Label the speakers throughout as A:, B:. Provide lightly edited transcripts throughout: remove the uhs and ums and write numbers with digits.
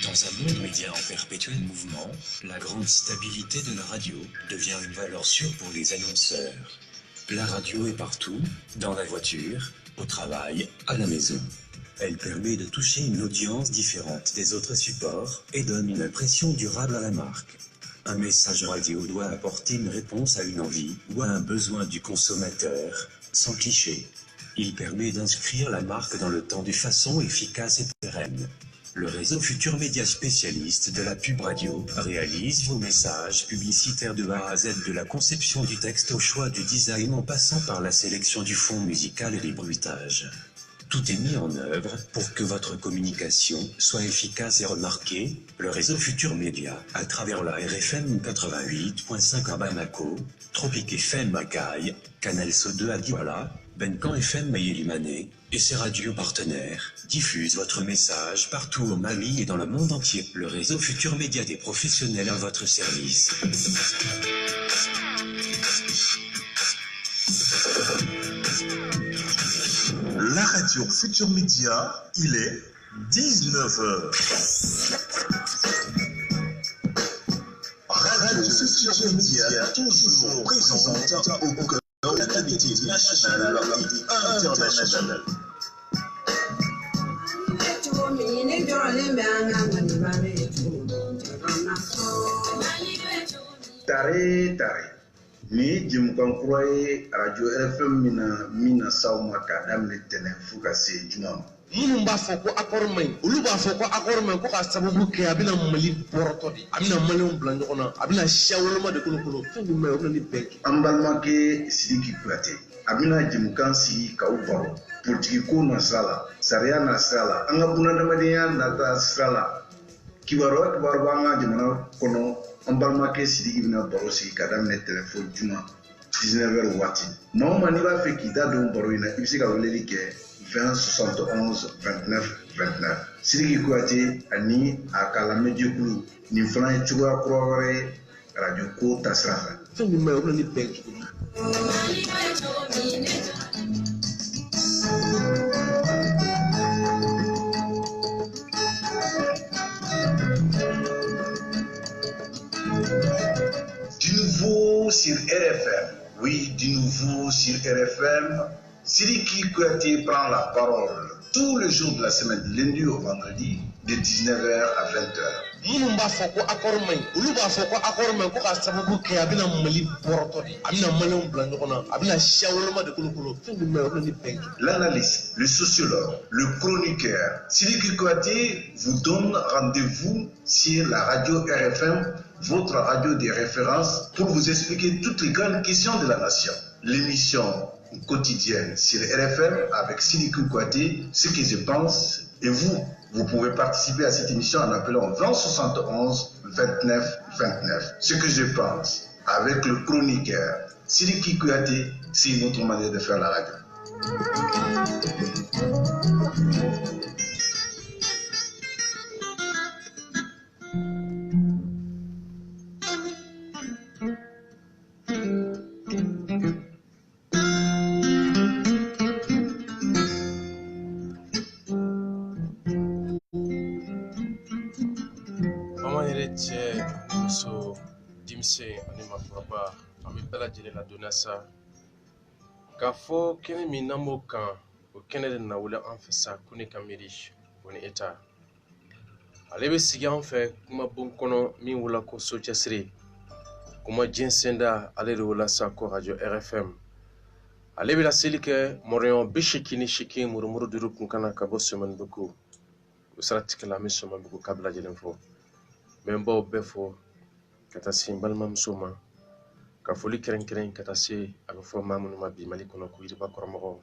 A: Dans un monde média en perpétuel mouvement, la grande stabilité de la radio devient une valeur sûre pour les annonceurs. La radio est partout, dans la voiture, au travail, à la maison. Elle permet de toucher une audience différente des autres supports et donne une impression durable à la marque. Un message radio doit apporter une réponse à une envie ou à un besoin du consommateur, sans cliché. Il permet d'inscrire la marque dans le temps de façon efficace et pérenne. Le réseau Futur Média spécialiste de la pub radio réalise vos messages publicitaires de A à Z, de la conception du texte au choix du design en passant par la sélection du fond musical et les bruitages. Tout est mis en œuvre pour que votre communication soit efficace et remarquée. Le réseau Futur Média, à travers la RFM 88.5 à Bamako, Tropique FM à Gaï, Canal SO2 à Douala, Benkan FM Maïe-Limané et ses radios partenaires diffusent votre message partout au Mali et dans le monde entier. Le réseau Futur Média des professionnels à votre service.
B: La radio Futur Média, il est 19h. Radio Futur Média, toujours présente au cœur de l'actualité nationale et internationale.
C: Tare ni jimkan kura ye radio RFM mina sawma ka daminɛ tɛnɛ fo ka se juma ma.
D: Minnu b'a fɔ ko accord man ɲi olu b'a fɔ ko accord man ɲi ko ka sababu kɛ a bɛna Mali bɔrɔtɔ de a bɛna maliyɛnw bila ɲɔgɔn na a bɛna siya woloma de kolokolo fɛn min man ɲi o bɛna ni bɛn kɛ.
C: An balimakɛ Sidiki Kuyate a bɛna jɛmukan sigi k'aw baro politiki ko na sira la sariya na sira la an ka bunadamadenya nata sira la kibaruya b'an ka jamana kɔnɔ. An balimakɛ Sidiki bɛna baro sigi ka daminɛ tɛlɛfɔ juma 19h waati. Maa o maa n'i b'a fɛ k'i da don baro in na i bɛ se ka weleli kɛ 20 71 29 29. Sidiki Kuyate ani a ka lamɛnjɛkulu nin fana ye cogoya kura wɛrɛ ye radio ko ta sira fɛ.
D: Fɛn min man ɲi o bɛna ni bɛn cogo di.
C: Sur RFM, oui, du nouveau sur RFM, Sidiki Kuyate prend la parole tous les jours de la semaine, du lundi au vendredi, de 19h à 20h.
D: Minnu b'a fɔ ko accord man ɲi olu b'a fɔ ko accord man ɲi ko ka sababu kɛ a bɛna Mali bɔrɔtɔ de a bɛna maliyɛnw bila ɲɔgɔn na a bɛna siya woloma de kolokolo fɛn min man ɲi o bɛna ni bɛn kɛ.
C: L'analyste, le sociologue, le chroniqueur, Sidiki Kuyate vous donne rendez-vous sur la radio RFM, votre radio de référence, pour vous expliquer toutes les grandes questions de la nation. L'émission quotidienne sur RFM avec Sidiki Kuyate, ce que je pense, et vous pouvez participer à cette émission en appelant 20 71 29 29. Ce que je pense, avec le chroniqueur Sidiki Kuyate, c'est une autre manière de faire la radio.
E: muso denmisɛn ani maakɔrɔba an bɛ bɛɛ lajɛlen ladɔnniya sa k'a fɔ kɛnɛ min n'an b'o kan o kɛnɛ de na wele an fɛ sa ko ne ka miiri o ni eta ale bɛ sigi an fɛ kuma bon kɔnɔ min wula ko so cɛsiri kuma jɛnsɛn da ale de wula sa ko radio RFM ale bɛ laseli kɛ mɔrɔɲɔgɔn 88 murumuru duuru kunkana ka bɔ Sɛmɛnibugu o siratigɛ la an bɛ Sɛmɛnibugu k'a bɛɛ lajɛlen fɔ n bɛ n baw bɛɛ fɔ ka taa se n balimamuso ma ka foli kɛrɛnkɛrɛn ka taa se a bɛ fɔ maa minnu ma bi Mali kɔnɔ ko yiriba kɔrɔmɔgɔw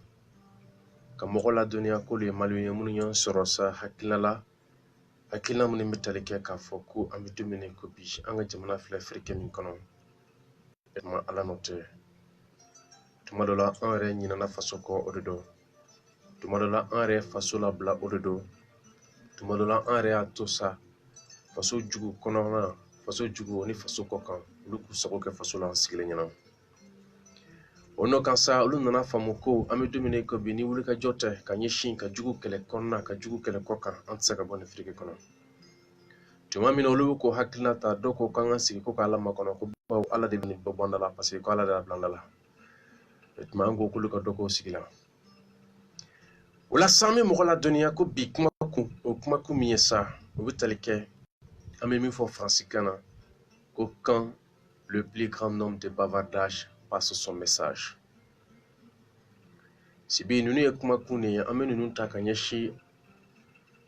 E: ka mɔgɔ ladɔnniya k'olu ye Maliyɛn ye minnu y'an sɔrɔ sa hakilina minnu bɛ tali kɛ k'a fɔ ko an bɛ don min na ko bi an ka jamana filɛ Afiriki min kɔnɔ tuma Ala n'o tɛ tuma dɔ la an yɛrɛ ɲinɛna faso kɔ o de don tuma dɔ la an yɛrɛ faso labila o de don tuma dɔ la an yɛrɛ y'a to sa faso jugu kɔnɔna faso jugu ni faso kɔ kan olu k'u sago kɛ faso la an sigilen ɲɛna ono kan sa olu nana faamu ko an bɛ don min na i ko bi ni wuli ka jɔ tɛ ka ɲɛsin ka jugu kɛlɛ kɔnɔna ka jugu kɛlɛ kɔ kan an tɛ se ka bɔ nin firiki kɔnɔ tuma min na olu bɛ k'o hakilina ta dɔw ko k'an ka sigi ko k'ala makɔnɔ ko bawo ala de bɛ nin bɛɛ bɔ an da la parce que ko ala de y'a bila an da la tuma an ko k'olu ka dɔ k'o sigi la o la san bɛ mɔgɔ ladɔnniya ko bi kuma kun o kuma kun min ye sa o bɛ tali kɛ an bɛ min fɔ faransikan na ko quand le plus grand nombre de bavardages passe son message. Si bien nous sommes comme nous amène nous ta kanyeshi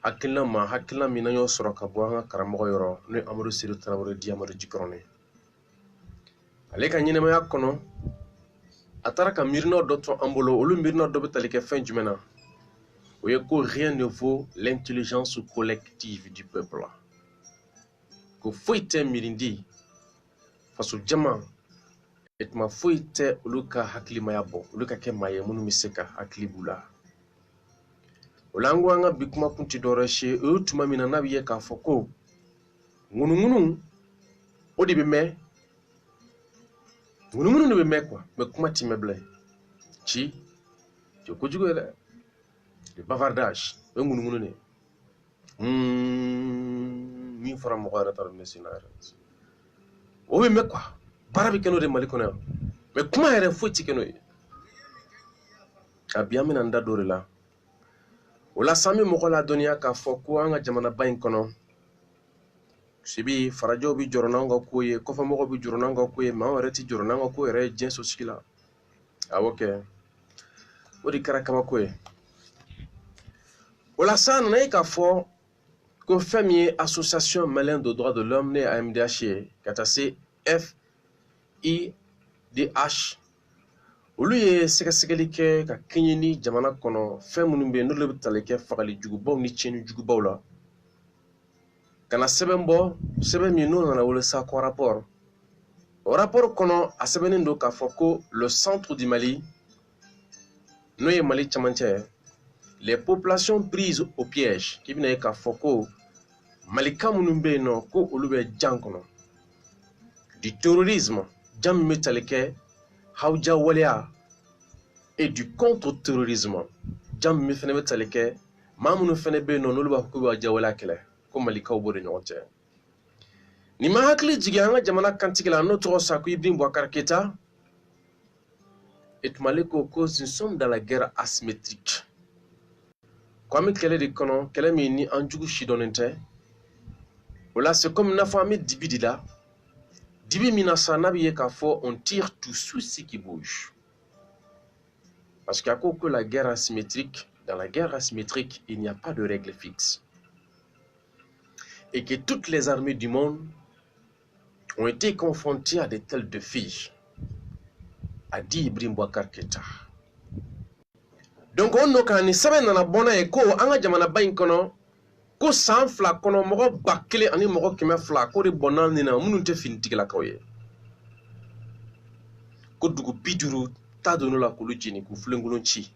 E: hakilna ma hakilna mina yo soro ka bo nga karamo yoro ne amuru siru trawore di amuru jikrone ale ka nyine ma yakono atara ka mirno do to ambolo olu mirno do betali ke fin jumena o ye ko rien ne vaut l'intelligence collective du peuple ko foite mirindi faso jama etma foite uluka hakili mayabo uluka ke maye munu miseka hakili bula olangu anga bikuma kunti doreshe utuma mina nabiye ka foko ngunu odi be me ngunu ne be me kwa me kuma ti meble chi jo ko jugo le bavardage ngunu ne mi fara mo gara tar mesinara o be me kwa barabi keno de malikono me kuma ere foti keno abiyamina ndadore la wala sami mo la dunia ka foko anga jamana bayin kono sibi farajo bi jorona nga koye ko fa mo bi jorona nga koye ma warati jorona nga koye re jenso skila awoke odi karakama koye wala san na ka fo ko famille association malien de droits de l'homme né à MDH katase FIDH olu ye sɛgɛsɛgɛli kɛ ka kɛɲɛ ni jamana kɔnɔ fɛn minnu bɛ yen n'olu bɛ tali kɛ fagali jugubaw ni tiɲɛni jugubaw la ka na sɛbɛn bɔ sɛbɛn min n'o nana wele sa ko rapport o rapport kɔnɔ a sɛbɛnnen don k'a fɔ ko le centre du Mali n'o ye Mali camancɛ les populations prises au piège k'i bɛna ye k'a fɔ ko Malikan minnu bɛ yen nɔ ko olu bɛ jan kɔnɔ du terrorisme jan min bɛ tali kɛ Hawja waleya et du contre-terrorisme jam mi fene be tali kɛ maa minnu fene be non olu b'a fɔ ko b'a jawaleya kɛlɛ ko malikaw b'o de ɲɔgɔn cɛ ni ma hakili jigi an ka jamana kantigi la n'o tɔgɔ Sako Ibrim Boubacar Keita etumale ko nous sommes dans la guerre asymétrique ko an bɛ kɛlɛ de kɔnɔ kɛlɛ min ni an jugu sidɔnnen tɛ o la c'est comme n'a fɔ an bɛ dibi de la dibi mina sa n'a bɛ ye k'a fɔ on tire tout sur ce qui bouge parce qu'à cause que la guerre asymétrique dans la guerre asymétrique il n'y a pas de règle fixe et que toutes les armées du monde ont été confrontées à de tels défis a dit Ibrim Boubacar Keita donc on no kan ni sɛbɛn nana bɔna ye ko an ka jamana ba in kɔnɔ ko san fila kɔnɔ mɔgɔ 1000 ani mɔgɔ 200 ko de bɔnna nin na minnu tɛ finitigilakaw ye ko dugu 50 ta donu la k'olu jeni k'u filenkolon ci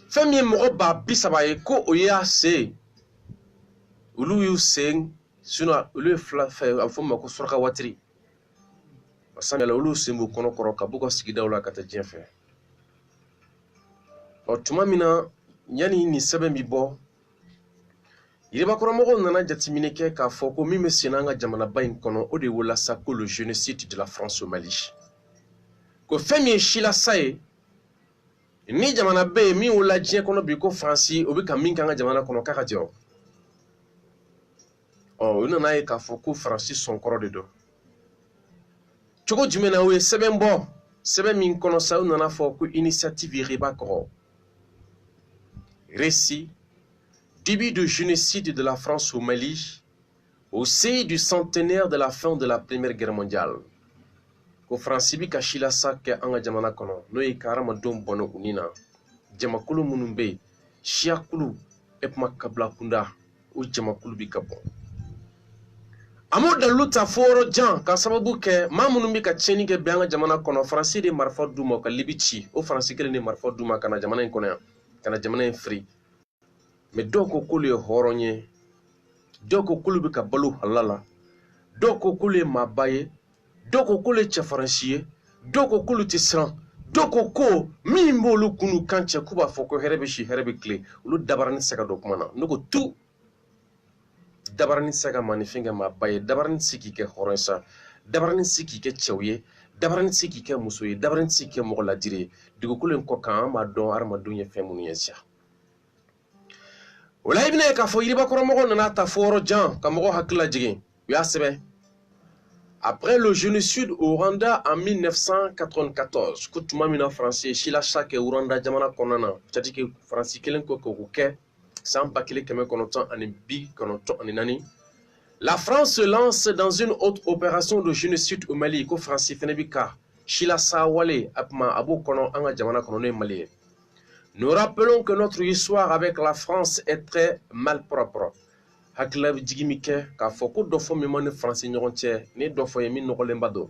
E: fɛn min ye mɔgɔ 30,000 ye ko o y'a se olu y'u sen sinon olu ye fila fɛ a bɛ fɔ ma ko suraka watiri samiyala olu sen b'u kɔnɔ kɔrɔ ka b'u ka sigidaw la ka taa diɲɛ fɛ ɔ tuma min na yani ni sɛbɛn bi bɔ yiribakɔrɔmɔgɔw nana jateminɛ kɛ k'a fɔ ko min bɛ sen an ka jamanaba in kɔnɔ o de wolola sa ko le génocide de la France au Mali ko fɛn min ye silasa ye ni jamana bɛ yen min wolola diɲɛ kɔnɔ bi ko Faransi o bɛ ka min kɛ an ka jamana kɔnɔ k'a ka jɔ ɔ u nana ye k'a fɔ ko Faransi sɔnkɔrɔ de don cogo jumɛn na o ye sɛbɛn bɔ sɛbɛn min kɔnɔ sa u nana fɔ ko initiative Yiribakɔrɔ récit début de génocide de la France au Mali au sein du centenaire de la fin de la Première Guerre mondiale ko Faransi bi ka silasa kɛ an ka jamana kɔnɔ n'o ye ka hadamadenw bɔnɛ u ni na jamakulu minnu bɛ yen siyakulu epuma kabila kunda o jamakulu bi ka bɔ a m'o dalilu ta fo yɔrɔ jan ka sababu kɛ maa minnu bɛ ka tiɲɛni kɛ bi an ka jamana kɔnɔ Faransi de marifa d'u ma ka Libi ci o Faransi kelen de marifa d'u ma ka na jamana in kɔnɔ yan ka na jamana in firi mais dɔw ko k'olu ye hɔrɔn ye dɔw ko k'olu bɛ ka balo halala dɔw ko k'olu ye maaba ye dɔw ko k'olu ye cɛfaransi ye doko kulu ti siran doko ko min b'olu kunu kan cɛ k'u b'a fɔ ko hɛrɛ bɛ si hɛrɛ bɛ tile olu dabarani tɛ se ka don kuma na ne ko tu dabarani tɛ se ka maanifin kɛ maa ba ye dabarani tɛ se k'i kɛ hɔrɔn ye sa dabarani tɛ se k'i kɛ cɛw ye dabarani tɛ se k'i kɛ muso ye dabarani tɛ se k'i kɛ mɔgɔ ladiri ye dugukolo in kɔ kan an b'a dɔn hadamadenw ye fɛn minnu ye siya o la i bɛna ye k'a fɔ yiribakɔrɔmɔgɔw nana ta fo yɔrɔ jan ka mɔgɔw hakili lajigin u y'a sɛbɛn. Après le génocide au Rwanda en 1994, ko tuma min na Faransi ye silasa kɛ Rwanda jamana kɔnɔna na c'est-à-dire que Faransi kelen ko k'o kɛ san 1994. La France se lance dans une autre opération de génocide au Mali ko Faransi fɛnɛ bi ka silasa wale a kuma a b'o kɔnɔ an ka jamana kɔnɔ n'o ye Mali ye. Nous rappelons que notre histoire avec la France est très malpropre. Hakila jigi mi kɛ k'a fɔ ko dɔ fɔ min ma ni Faransi ɲɔgɔn cɛ ni dɔ fɔ ye min nɔgɔlenba don.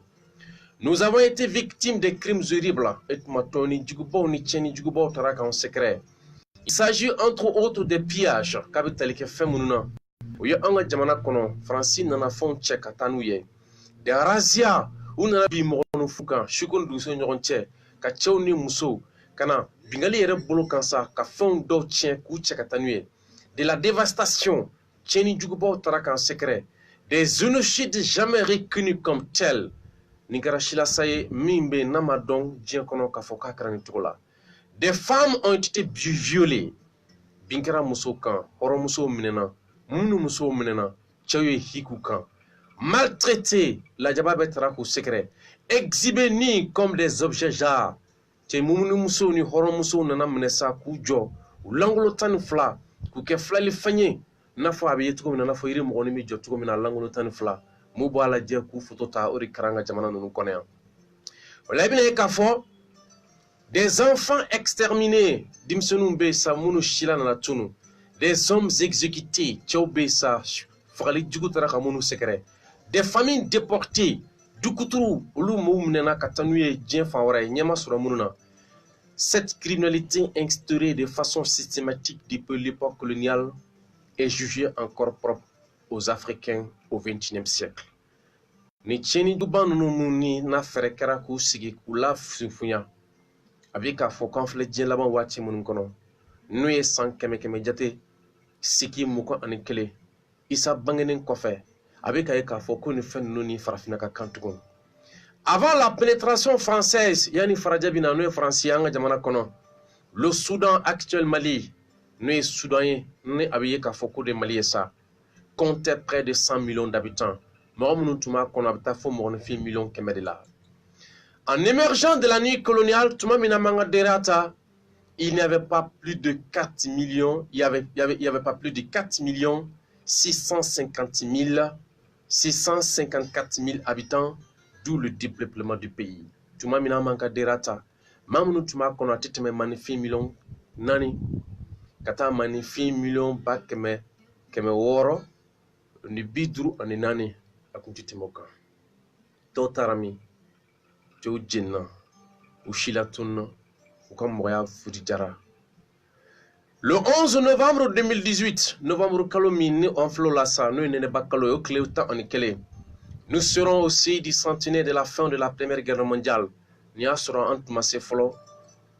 E: Nous avons été victimes de crimes horribles et tuma tɔ ni jugubaw ni tiɲɛni jugubaw taara k'anw sɛgɛrɛ. Il s'agit entre autres des pillages k'a bɛ tali kɛ fɛn minnu na o ye an ka jamana kɔnɔ Faransi nana fɛnw cɛ ka taa n'u ye. Des razzias u nana bi mɔgɔninfin kan suko ni duguso ni ɲɔgɔn cɛ ka cɛw ni musow ka na bingali yɛrɛ bolo kan sa ka fɛnw dɔw tiɲɛ k'u cɛ ka taa n'u ye. De la dévastation tiɲɛni jugubaw taara k'an sɛgɛrɛ. Des génocides jamais reconnus comme tels. Nin kɛra silasa ye min bɛ yen n'a ma dɔn diɲɛ kɔnɔ k'a fɔ k'a kɛra nin cogo la. Des femmes ont été violées. Bin kɛra musow kan hɔrɔnmusow minɛna minnu musow minɛna cɛw ye hiku kan. Maltraités lajaba bɛ taara k'u sɛgɛrɛ. Exhibés ni comme des objets d'art. Cɛ minnu musow ni hɔrɔnmusow nana minɛ sa k'u jɔ u langolo 12 k'u kɛ filali fɛn ye. N'a fɔ a bɛ ye cogo min na n'a fɔ yiri mɔgɔnin bɛ jɔ cogo min na langolo 12 m'u bɔ a lajɛ k'u foto ta o de kɛra an ka jamana ninnu kɔnɔ yan. O la i bɛna ye k'a fɔ des enfants exterminés denmisɛnninw bɛ yen sa minnu sila nana tunu. Des hommes exécutés cɛw bɛ yen sa fagali jugu taara ka minnu sɛgɛrɛ. Des familles déportées dukuturu olu m'u minɛna ka taa n'u ye diɲɛ fan wɛrɛ ye ɲɛma sɔrɔ minnu na. Cette criminalité instaurée de façon systématique depuis l'époque coloniale est jugé encore propre aux Africains au XXIe siècle. Ni tiɲɛni duba ninnu ni n'a fɛɛrɛ kɛra k'u sigi k'u la funfunya a bɛ k'a fɔ k'an filɛ diɲɛ laban waati minnu kɔnɔ n'o ye san 100 jate sigi 21 Isa bangenen kɔfɛ a bɛ ka ye k'a fɔ ko ni fɛn ninnu ni farafinna ka kan tugun. Avant la pénétration française yani faraja bɛ na n'o ye Faransi an ka jamana kɔnɔ le Soudan actuel Mali n'o ye Soudan ye ni a bɛ ye k'a fɔ ko de Mali ye sa comptait près de 100 millions d'habitants. Mɔgɔ minnu tun b'a kɔnɔ a bɛ taa fo mɔgɔninfin 100 000 de la. En émergeant de la nuit coloniale, tuma min na m'an ka derata, il n'y avait pas plus de 4 millions, il y avait pas plus de 4 654 000 habitants, d'où le dépeuplement du pays. Tuma min na m'an ka derata, maa minnu tun b'a kɔnɔ a tɛ tɛmɛ mɔgɔninfin 4 ka taa mɔgɔninfin 600,000 ni 54 a kun tɛ tɛmɛ o kan. Dɔw taara min cɛw jenina u sila tununa u ka mɔgɔya fudi jara. Le 11 novembre 2018 novembre kalo min ni an filɛ o la sa n'o ye nɛnɛba kalo ye o tile 11 nous serons aussi du centenaire de la fin de la première guerre mondiale. Ni y'a sɔrɔ an tun ma se fɔlɔ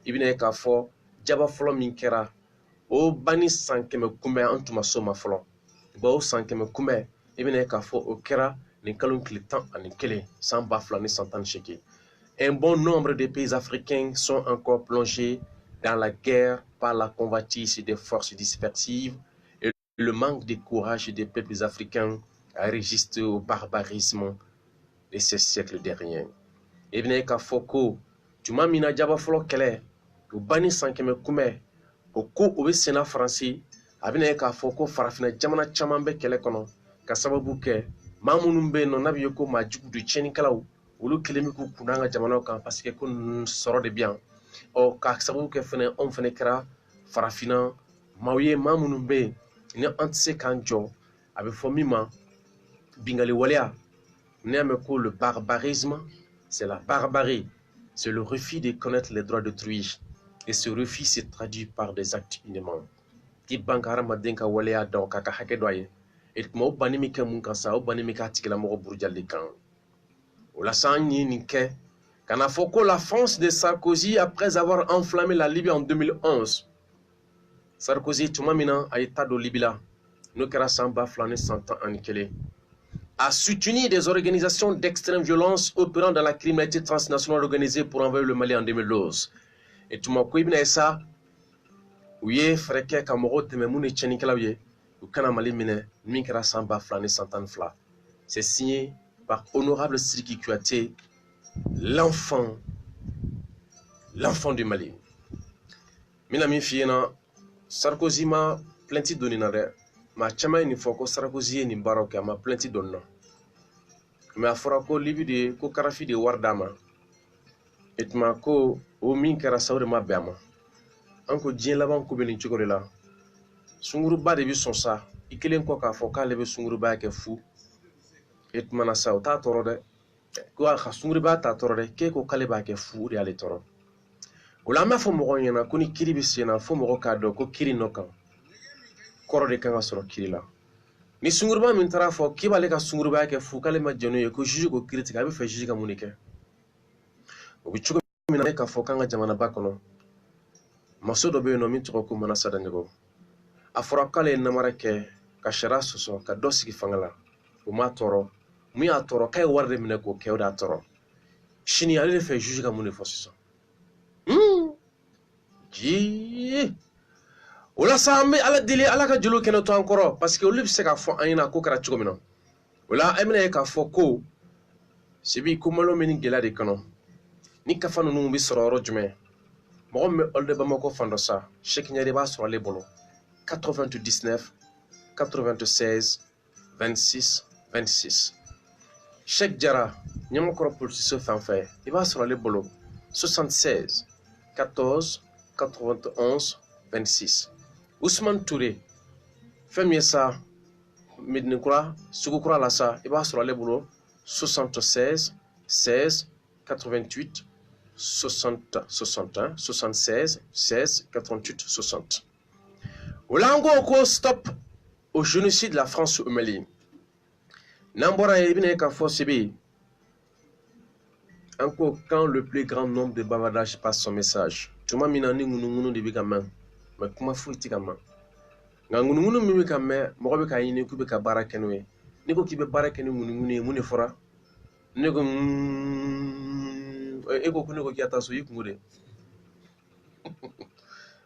E: i bɛna ye k'a fɔ jaba fɔlɔ min kɛra o banni san 100 kunbɛn an tun ma s'o ma fɔlɔ. Bon o san 100 kunbɛn i bɛna ye k'a fɔ o kɛra nin kalo tile 11 san 2018. Un bon nombre de pays africains sont encore plongés dans la guerre par la convoitise des forces dispersives et le manque de courage des peuples africains à résister au barbarisme de ces siècles derniers. I bɛna ye k'a fɔ ko tuma min na jaba fɔlɔ kɛlɛ o banni san 100 kunbɛn o ko o bɛ senna Faransi a bɛna ye k'a fɔ ko farafinna jamana caman bɛ kɛlɛ kɔnɔ ka sababu kɛ maa minnu bɛ yen nɔ n'a bɛ ye ko maa jugu don tiɲɛnikɛlaw olu kelen bɛ k'u kun an ka jamanaw kan parce que ko sɔrɔ de bɛ yan ɔ k'a sababu kɛ fɛnɛ anw fɛnɛ kɛra farafinna maaw ye maa minnu bɛ yen ni an tɛ se k'an jɔ a bɛ fɔ min ma bingali waleya n'i y'a mɛn ko le barbarisme c'est la barbarie, c'est le refus de connaître les droits d'autrui et ce refus se traduit par des actes inhumains. Ki banka hadamaden ka waleya dɔn k'a ka hakɛ dɔ a ye et tuma o banni min kɛ mun kan sa o banni min k'a tigilamɔgɔ burujali kan. O la sa an ye nin kɛ Kana foko la France de Sarkozy après avoir enflammé la Libye en 2011. Sarkozy tumamina a état de Libye là. Nous kerasamba flané 100 ans en Kélé. A soutenu des organisations d'extrême violence opérant dans la criminalité transnationale organisée pour envahir le Mali en 2012. Et tout le monde a ça. Oui, frère, Kamoro, Tememouni, Tchenikalaouye, ou Kanamali Mine, Minkara Samba, Flané, Santan Fla. C'est signé par Honorable Siriki Kouyaté, l'enfant du Mali. Minami Fiena, Sarkozy m'a plenty donné na de, ma chama ni foko Sarkozy ni baroka ma plenty donné. Mais a fora ko libi de ko karafi de wardama. Et ma ko o minkara sawre ma bama. Anko dien laban ko beni chokore la. Sunguru ba de bi son sa, ikelen ko ka foka lebe sunguru ba ke fu. Et mana sa o ta toro de. Ko a sunguru ba ta toro de ke ko kale ba ke fu de ale toro. O la ma fo mo nyana ko ni kiri bi sena fo mo ka do ko kiri no kan. Koro de kan ga soro kiri la. Ni sunguru ba min tara fo ki ba le ka sunguru ba ke fu kale ma jeno ye ko juju ko critique abi fe juju ka munike. O bi chuko mi na ka fo kan ga jamana ba kono. Maso do be no min toko ko mana sada nego. Afora kale na marake ka shara soso ka dosi fangala. O ma toro, mi a toro kay warde mi ne ko ke o da toro. Shini ale fe juju ka munne fo soso. Ji. Ola sambe ala dili ala ka julu keno to encore parce que o libse ka fo ayina ko kara chuko mino. Ola emne ka fo ko sibi ko malo min gela de kano. Ni ka fanu nu bi sororo jume. Mo me olde bamako fando sa. Cheikh nyade ba sur les bolo. 99 96 26 26. Cheikh Jara nyamo ko pour ce fanfare. Il va sur les bolo 76 14 91 26. Ousmane Touré fait ça Midnikura Sugukura Lassa il va sur les bolo 76 16 88 60 61 76 16 88 60. Olango ko stop au génocide de la France au Mali. Nambora ibine ka forcebi. Encore quand le plus grand nombre de bavardages passe son message. Tuma minani ngunu de bigama. Mais comment faut-il kama? Ngunu mimi kama mo be ka yini ku be ka barakenwe. Niko ki be barakenu ngunu muni fora. Niko eko kuno ko kiata so yikungude.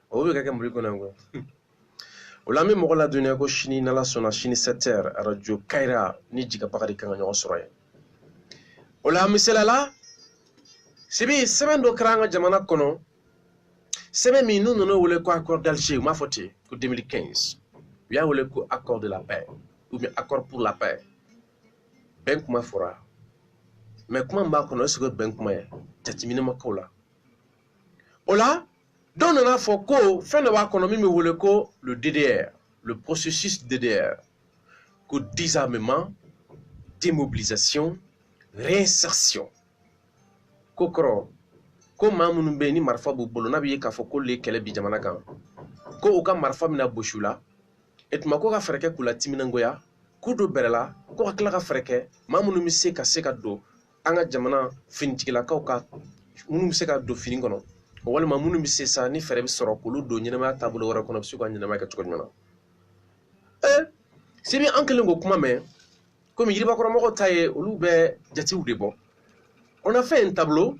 E: O be ka ke muri ko nango. Olami mo la dunia ko shini na la sona shini 7h radio Kaira ni jiga bakari kan nyo soroye. Olami selala sibi semaine do kranga jamana kono. Semaine mi nous no wole ko accord d'Alger ma foti ko 2015. Ya wole ko accord de la paix ou bien accord pour la paix. Ben kuma fora. Mais comment m'a kono ce que ben kuma ya tatimine makola. Ola donc on a foko fin de wa kono mi wole ko le DDR, le processus DDR. Ko désarmement, démobilisation, réinsertion. Kokoro ko mamunu be ni marfa bu bolo na bi ka foko le kele bi jamana kan. Ko o ka marfa mina boshula et mako ka freke kula timina ngoya ko do berela ko akla ka freke mamunu mi se ka do anga jamana fintikila ka munu se ka do fini ngono wala mamunu mi se sa ni fere bi soro ko lu do nyina ma tabulu wara kono bisu ko nyina ma ka tuko nyona sibi ankele ngo kuma me ko mi yiriba ko mako taye olu be jati ou de bon. On a fait un tableau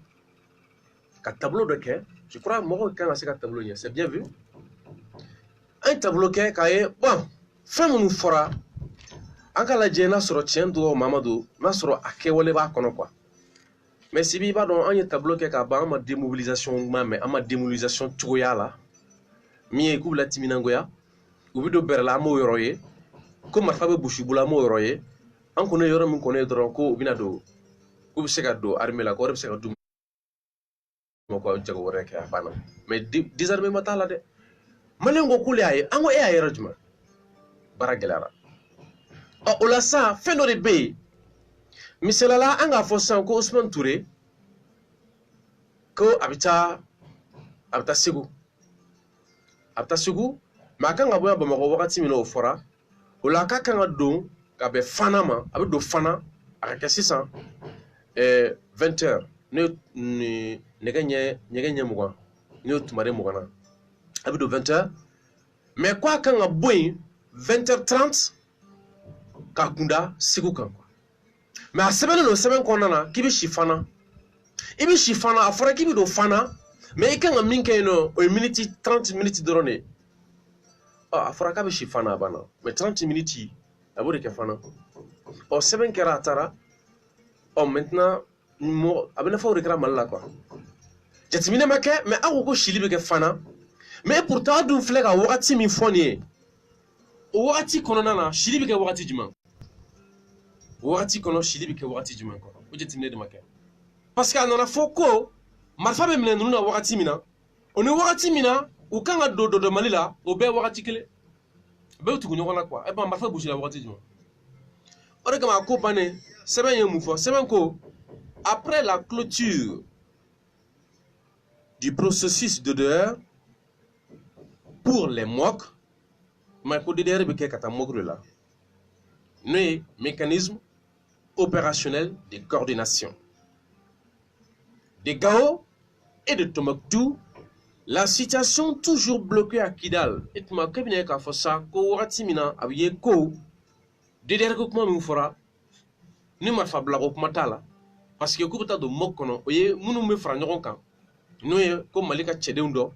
E: de quai. Je crois que c'est un tableau, c'est bien vu. Un tableau qui est bon. Femme nous fera. En cas la jena sur tiendo Mamadou, na sur akewole ba kono quoi. Mais si bi ba don un tableau qui est ba ma démobilisation mais ma démobilisation tuya là. Mi ku la timinangoya. Ubi do berla mo yoroye. Ko marfa be bushibula mo yoroye. An kono yoro min kono dron ko ubina do. Ku se ka do armée la ko se ka do ko jago rek afana mais désarmé mata la de malengo kule ay ango e ay rajma baragelara o la sa fendo de be miselala anga fo san ko Ousmane Touré ko abita sigu ma kanga boya ba mako wakati mino fora o la ka kanga do ka be fanama abi do fana aka 600 20h ne ɲɛgɛ mugan n'o tumare mugan na a bɛ don 20h mais ko a kan ka bɔ yen 20h30 k'a kunda segu kan mais a sɛbɛnnen don sɛbɛn kɔnɔna na k'i bɛ si fana i bɛ si fana a fɔra k'i bɛ don fana mais i kan ka min kɛ yen nɔ o ye miniti 30 minutes dɔrɔn de a fɔra k'a bɛ si fana a banna mais 30 minutes a b'o de kɛ fana sɛbɛn kɛra a taara maintenant a bɛ nafa o de kɛra Mali la quoi jateminɛ ma kɛ mais aw ko sili bɛ kɛ fana mais pourtant a dun filɛ ka wagati min fɔ nin ye o wagati kɔnɔna na sili bɛ kɛ wagati jumɛn wagati kɔnɔ sili bɛ kɛ wagati jumɛn kɔnɔ o jateminɛ de ma kɛ parce que a nana fɔ ko marifa bɛ minɛ ninnu na wagati min na o ni wagati min na u kan ka don Mali la o bɛɛ wagati kelen bɛɛ tugu ɲɔgɔn na quoi marifa gosila wagati jumɛn o de kama a ko bannen sɛbɛn ye mun fɔ sɛbɛn ko après la clôture du processus de DDR pour les MOC mais ko DDR bɛ kɛ ka taa MOC de la n'o ye mécanisme opérationnel de coordination de Gao et de Tombouctou, la situation toujours bloquée à Kidal. Et tu m'as dit qu'à Fossa, qu'au Ratimina, à Yeko, DDR Koukma Moufora, nous m'a fait blague au Matala, parce que Koubata de Mokono, oye, Mounou me fera Nyoronka, nous, comme Malika Tchedeundo,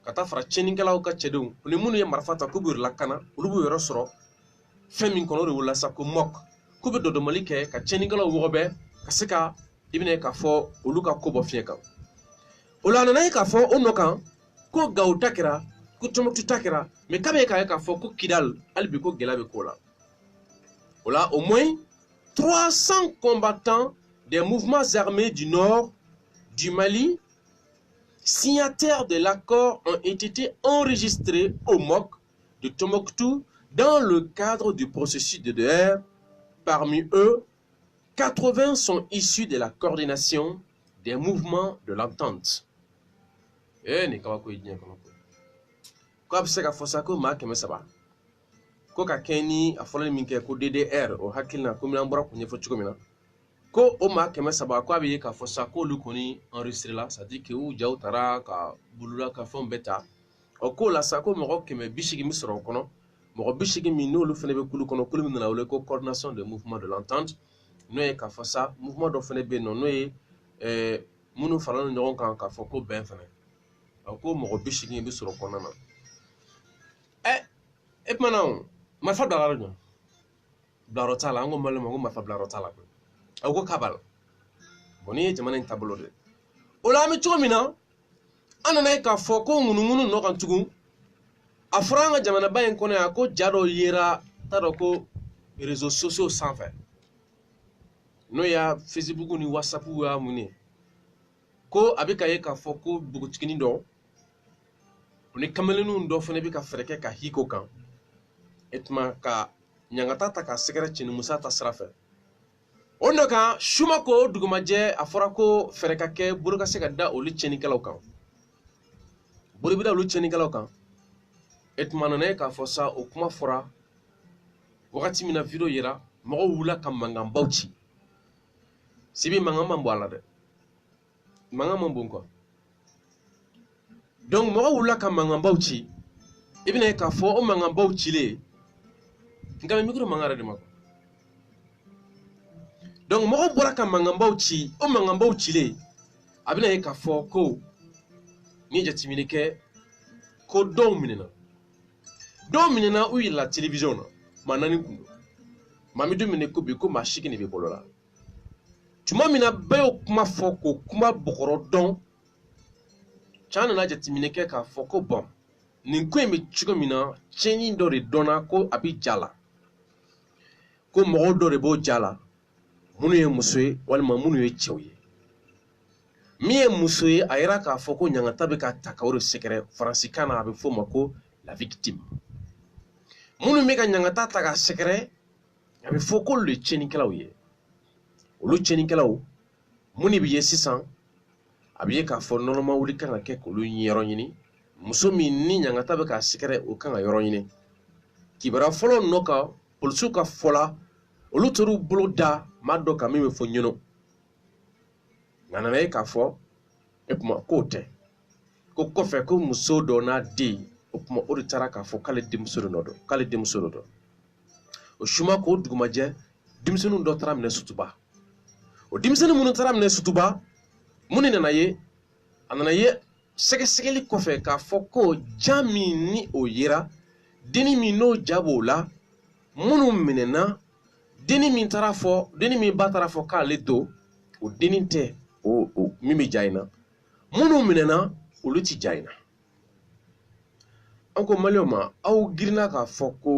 E: Kata fera Chenikala ou Katchedoun, les Mounou Marfata Koubur Lakana, Lubu Rosro, Femin Kono ou la Sako Mok, Koubur de Malika, Katchenikala ou Robert, Kaseka. Ibine ka fɔ olu ka ko bɔ fiɲɛ kan o la nana ye k'a fɔ o nɔ kan ko Gao ta kɛra ko Tombouctou ta kɛra mais k'a bɛ k'a fɔ ko Kidal hali bi ko gɛlɛya bɛ k'o la o la au moins 300 combattants des mouvements armés du nord du Mali signataires de l'accord ont été enregistrés au MOC de Tombouctou dans le cadre du processus de DDR. Parmi eux 80 sont issus de la coordination des mouvements de l'entente. Ni kawako idnya kono. Ko abseka fosako ma keme saba. Ko ka keni afola min ke ko DDR o hakilna ko mina mbora ko nyefo chiko mina. Ko o ma keme saba ko abiye ka fosako lu koni enregistré là, ça dit que ou jaw tara ka bulula ka fon beta. O ko la sako mo keme bishigi misro kono. Mo bishigi mi no lu fene be kulu kono kulu mina wole ko coordination des mouvements de l'entente. Nous avons fait ça, mouvement de fene ben non, nous avons fait ça, nous avons fait ça, ben fene. Ako mo bishi ngi bi suro konana. Et maintenant, ma fa bla radio. Bla rotala ngo malama ngo ma fa bla rotala ko. Ako kabal. Boni jamana en tablo de. Ola mi chomina anana ka fo ko ngunu no kan tugu. Afranga jamana bayen kono ya ko jado yera taro ko réseaux sociaux sans faire. No ya Facebook ni WhatsApp wa muni ko abika ye ka fɔ ko bugutigini dɔ ni kamelenu dɔ fana bi ka fɛrɛkɛ ka hiko kan etuma ka ɲangata ta ka sɛgɛrɛ cɛni musa ta sira fɛ o nɔ kan suma ko dugumajɛ a fɔra ko fɛrɛ ka kɛ bolo ka se ka da olu cɛnikɛlaw kan bolo bi da olu cɛnikɛlaw kan etuma nana ye k'a fɔ sa o kuma fɔra wagati min na video yera mɔgɔw wula ka mankanbaw ci sibi mangan man bɔ a la dɛ mangan man bon quoi donc mɔgɔw wula ka mankanbaw ci i bɛna ye k'a fɔ o mankanbaw cilen nka bɛ micro mankan yɛrɛ de ma quoi donc mɔgɔw bɔra ka mankanbaw ci o mankanbaw cilen a bɛna ye k'a fɔ ko ni ye jateminɛ kɛ ko dɔw minɛna u yɛlɛla télévision na maa 4 kun don maa min dun minɛ ko bi ko maa 8 de bɛ bɔlɔ la tuma min na bɛɛ y'o kuma fɔ k'o kuma bɔkɔrɔ dɔn can nana jateminɛ kɛ k'a fɔ ko bɔn nin ko in bɛ cogo min na tiɲɛni dɔ de dɔnna ko a bɛ ja la ko mɔgɔw dɔ de b'o ja la minnu ye muso ye walima minnu ye cɛw ye min ye muso ye a yira k'a fɔ ko ɲangata bɛ ka ta ka o de sɛgɛrɛ faransikan na a bɛ fɔ o ma ko la victime minnu bɛ ka ɲangata ta ka sɛgɛrɛ a bɛ fɔ ko olu de ye tiɲɛnikɛlaw ye olu tiɲɛnikɛlaw mun de bɛ ye sisan a bɛ ye k'a fɔ nɔnɔma wuli kan ka kɛ k'olu yɔrɔ ɲini muso min ni ɲangata bɛ ka sɛgɛrɛ o kan ka yɔrɔ ɲini kibaruya fɔlɔ nɔ kan polisiw ka fɔ la olu tor'u bolo da maa dɔ kan min bɛ fɔ ɲɔnɔ nana ye k'a fɔ e kuma k'o tɛ ko kɔfɛ ko muso dɔ n'a den o kuma o de taara k'a fɔ k'ale denmuso dɔ dɔn k'ale denmuso dɔ dɔn o suma k'o dugumajɛ denmisɛnninw dɔ taara minɛ sutuba o denmisɛnnin minnu taara minɛ sutuba mun de nana ye a nana ye sɛgɛsɛgɛli kɔfɛ k'a fɔ ko ja min ni o yera denni min n'o ja b'o la minnu minɛna denni min ba taara fɔ k'ale to o denni tɛ o min bɛ ja in na minnu minɛna olu ti ja in na an ko maliyɛnw ma aw girinna k'a fɔ ko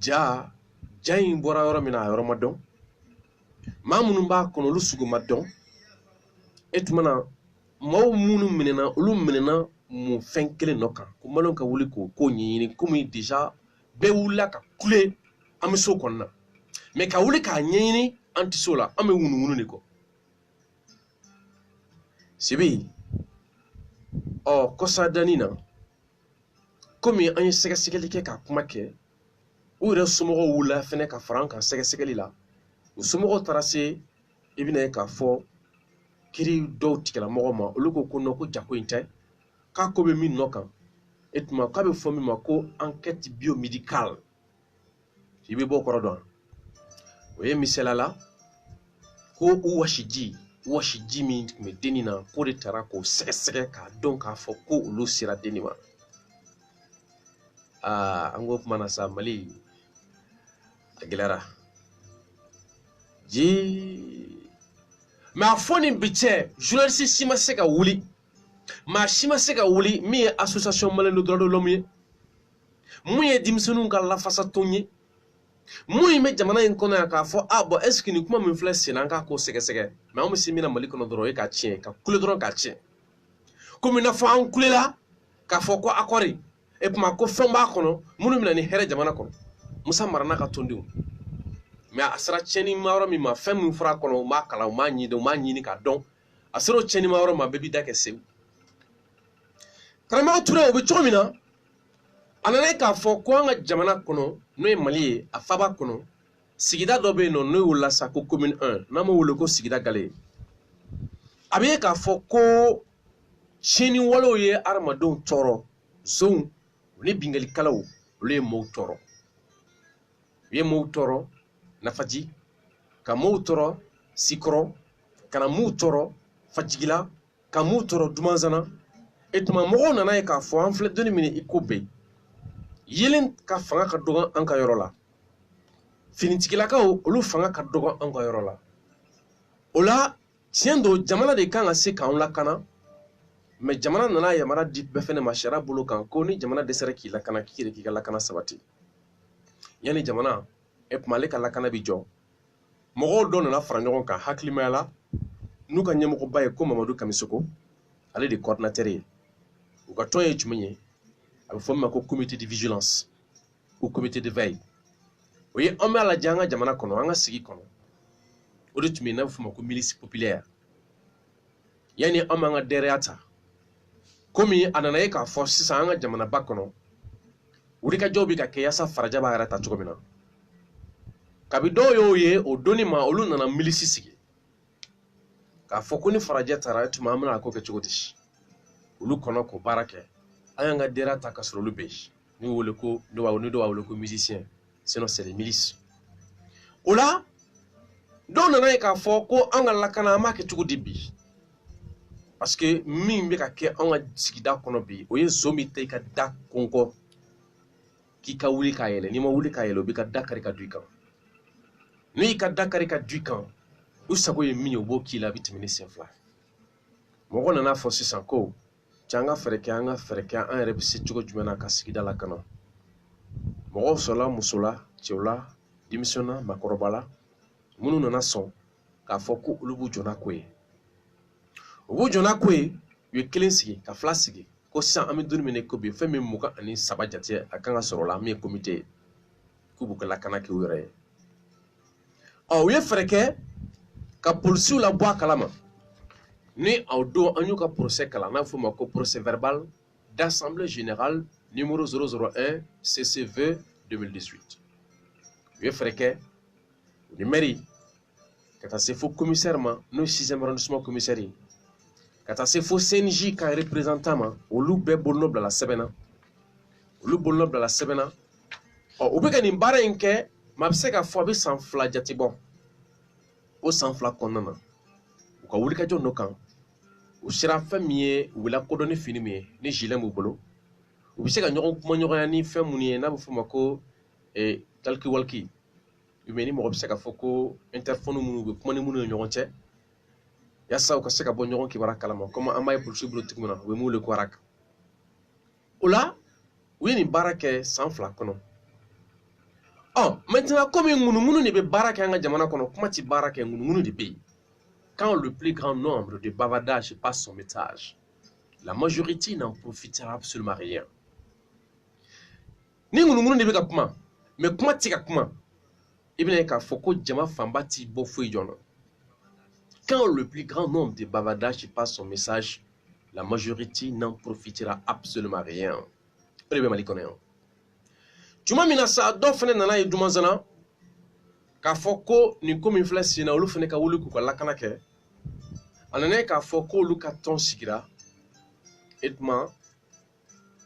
E: ja in bɔra yɔrɔ min na a yɔrɔ ma dɔn maa minnu b'a kɔnɔ olu sugu ma dɔn e tuma na maaw minnu minɛna olu minɛna mun fɛn kelen nɔ kan ko maliyɛnw ka wuli k'o ko ɲɛɲini komi déjà bɛɛ wulila ka kule an bɛ so kɔnɔna mɛ ka wuli k'a ɲɛɲini an tɛ so la an bɛ wununwunu de kɔ sibi kɔsa danni na komi an ye sɛgɛsɛgɛli kɛ ka kuma kɛ u yɛrɛ somɔgɔw wulila fɛnɛ ka fara an kan sɛgɛsɛgɛli la u somɔgɔw taara se i bɛna ye k'a fɔ kiri dɔw tigilamɔgɔ ma olu ko ko ko jako in tɛ k'a ko bɛ min nɔ kan e tuma k'a bɛ fɔ min ma ko enquête biomédicale i bɛ bɔ kɔrɔ dɔn o ye misaliya la ko u wɔsiji min tun bɛ denni na k'o de taara k'o sɛgɛsɛgɛ k'a dɔn k'a fɔ ko olu sera denni ma an ko kuma na sa Mali a gɛlɛyara mɛ a fɔ nin bi cɛ journaliste si ma se ka wuli maa si ma se ka wuli min ye association malien de droits de l'homme ye mun ye denmisɛnninw ka lafasatɔn ye mun bɛ jamana in kɔnɔ yan k'a fɔ bon est ce que nin kuma min filɛ sen na an k'a ko sɛgɛsɛgɛ mɛ an bɛ se min na Mali kɔnɔ dɔrɔn o ye k'a tiɲɛ ka kule dɔrɔn k'a tiɲɛ komi n'a fɔ an kulela k'a fɔ ko accord e kuma ko fɛn b'a kɔnɔ minnu bɛna ni hɛrɛ jamana kɔnɔ Musa Mara n'a ka tɔndenw mɛ a sera tiɲɛni ma yɔrɔ min ma fɛn min fɔra a kɔnɔ u m'a kalan u m'a ɲini k'a dɔn a sera o tiɲɛni ma yɔrɔ ma bɛɛ b'i da kɛ sewu karamɔgɔ Ture o bɛ cogo min na a nana k'a fɔ ko an ka jamana kɔnɔ n'o ye Mali ye a faaba kɔnɔ sigida dɔ bɛ yen nɔ n'o y'o la sa ko commune 1 n'an b'o wele ko sigida Gale a bɛ ye k'a fɔ ko tiɲɛni walew ye adamadenw tɔɔrɔ zonw ni bingalikɛlaw olu ye maaw tɔɔrɔ u ye maaw tɔɔrɔ Nafaji ka maaw tɔɔrɔ Sikɔrɔ ka na maaw tɔɔrɔ Fajigila ka maaw tɔɔrɔ Dumanzana e tuma mɔgɔw nana ye k'a fɔ an filɛ donni min i ko bɛɛ yelen ka fanga ka dɔgɔ an ka yɔrɔ la finitigilakaw olu fanga ka dɔgɔ an ka yɔrɔ la o la tiɲɛ don jamana de kan ka se k'an lakana mɛ jamana nana yamara di bɛɛ fɛnɛ ma sariya bolo kan ko ni jamana dɛsɛra k'i lakana k'i yɛrɛ k'i ka lakana sabati yanni jamana e tuma ale ka lakana bi jɔ mɔgɔw dɔ nana fara ɲɔgɔn kan hakilimaya la n'u ka ɲɛmɔgɔba ye ko Mamadu Kamisoko ale de coordinateur ye u ka tɔn ye jumɛn ye a bɛ fɔ min ma ko comité de vigilance ou comité de veille o ye an bɛ a lajɛ an ka jamana kɔnɔ an ka sigi kɔnɔ o de tun bɛ yen n'a bɛ fɔ ma ko milice populaire yanni an b'an ka dɛrɛya ta komi a nana ye k'a fɔ sisan an ka jamanaba kɔnɔ wulikajɔw bɛ ka kɛ yaasa Faraja b'a yɛrɛ ta cogo min na kabi dɔw y'o ye o donni ma olu nana milice sigi k'a fɔ ko ni Faraja taara e tuma an bɛna a ko kɛ cogo di olu kɔnɔ k'o baara kɛ an y'an ka dɛrɛya ta ka sɔrɔ olu bɛ yen ni dɔw b'a wele ko musicien sinon c'est les milices o la dɔw nana ye k'a fɔ ko an ka lakana an b'a kɛ cogo di bi parce que min bɛ ka kɛ an ka sigida kɔnɔ bi o ye zo min ta i ka da kɔnkɔ k'i ka wuli k'a yɛlɛ n'i ma wuli k'a yɛlɛ o b'i ka da kari ka don i kan n'i ka da kari ka don i kan u sago ye min ye o b'o k'i la a bɛ tɛmɛ ni sen fila mɔgɔ nana fɔ sisan ko cɛ an ka fɛɛrɛ kɛ an yɛrɛ bɛ se cogo jumɛn na ka sigida lakana mɔgɔw sɔrɔla muso la cɛw la denmisɛnw na maakɔrɔba la minnu nana sɔn k'a fɔ ko olu b'u jɔ n'a ko ye u b'u jɔ n'a ko ye u ye kelen sigi ka fila sigi ko sisan an bɛ don min na ko bi fɛn min 23 jate a kan ka sɔrɔ o la min ye comité ye k'u b'u ka lakana kɛ u yɛrɛ ye u ye fɛɛrɛ kɛ ka polisiw labɔ a kalama ni aw don an y'u ka procès kalan n'a fɔ o ma ko procès verbal d'assemblée générale numéro 001 CCV 2018 u ye fɛɛrɛ kɛ u ni mairie ka taa se fo commissaire ma n'o 6e arrondissement commissaire ye ka taa se fo CNJ ka représentant ma olu bɛɛ bolonɔ bilala sɛbɛn na olu bolonɔ bilala sɛbɛn na u bɛ ka nin baara in kɛ ma a bɛ se ka fɔ a bɛ san 2 jate bɔ o san 2 kɔnɔna na u ka wulikajɔ dɔ kan u sera fɛn min ye u bɛ lakodɔn ni fini min ye ni gilet b'u bolo u bɛ se ka ɲɔgɔn kuma ɲɔgɔnya ni fɛn minnu ye n'a bɛ fɔ o ma ko talkie-walkie mais ni mɔgɔ bɛ se ka fɔ ko interphone minnu bɛ kuma ni minnu ni ɲɔgɔn cɛ yaasa u ka se ka bɔ ɲɔgɔn kibaruya kalama komi an b'a ye polisiw bolo cogo min na u bɛ mun wele ko RAC o la u ye nin baara kɛ san 2 kɔnɔ maintenant komi ŋunuŋunu de bɛ baara kɛ an ka jamana kɔnɔ kuma tɛ baara kɛ ŋunuŋunu de bɛ yen quand le plus grand nombre de bavardages passe son message la majorité n'en profitera absolument rien ni ŋunuŋunu de bɛ ka kuma mais kuma tɛ ka kuma i bɛna ye k'a fɔ ko jama fanba t'i bɔ foyi jɔn na quand le plus grand nombre de bavardages passe son message la majorité n'en profitera absolument rien o de bɛ Mali kɔnɔ yan tuma min na sa dɔw fana nana ye dumanzana k'a fɔ ko nin ko min filɛ sen na olu fana ka wuli k'u ka lakana kɛ a nana ye k'a fɔ k'olu ka tɔn sigira et tuma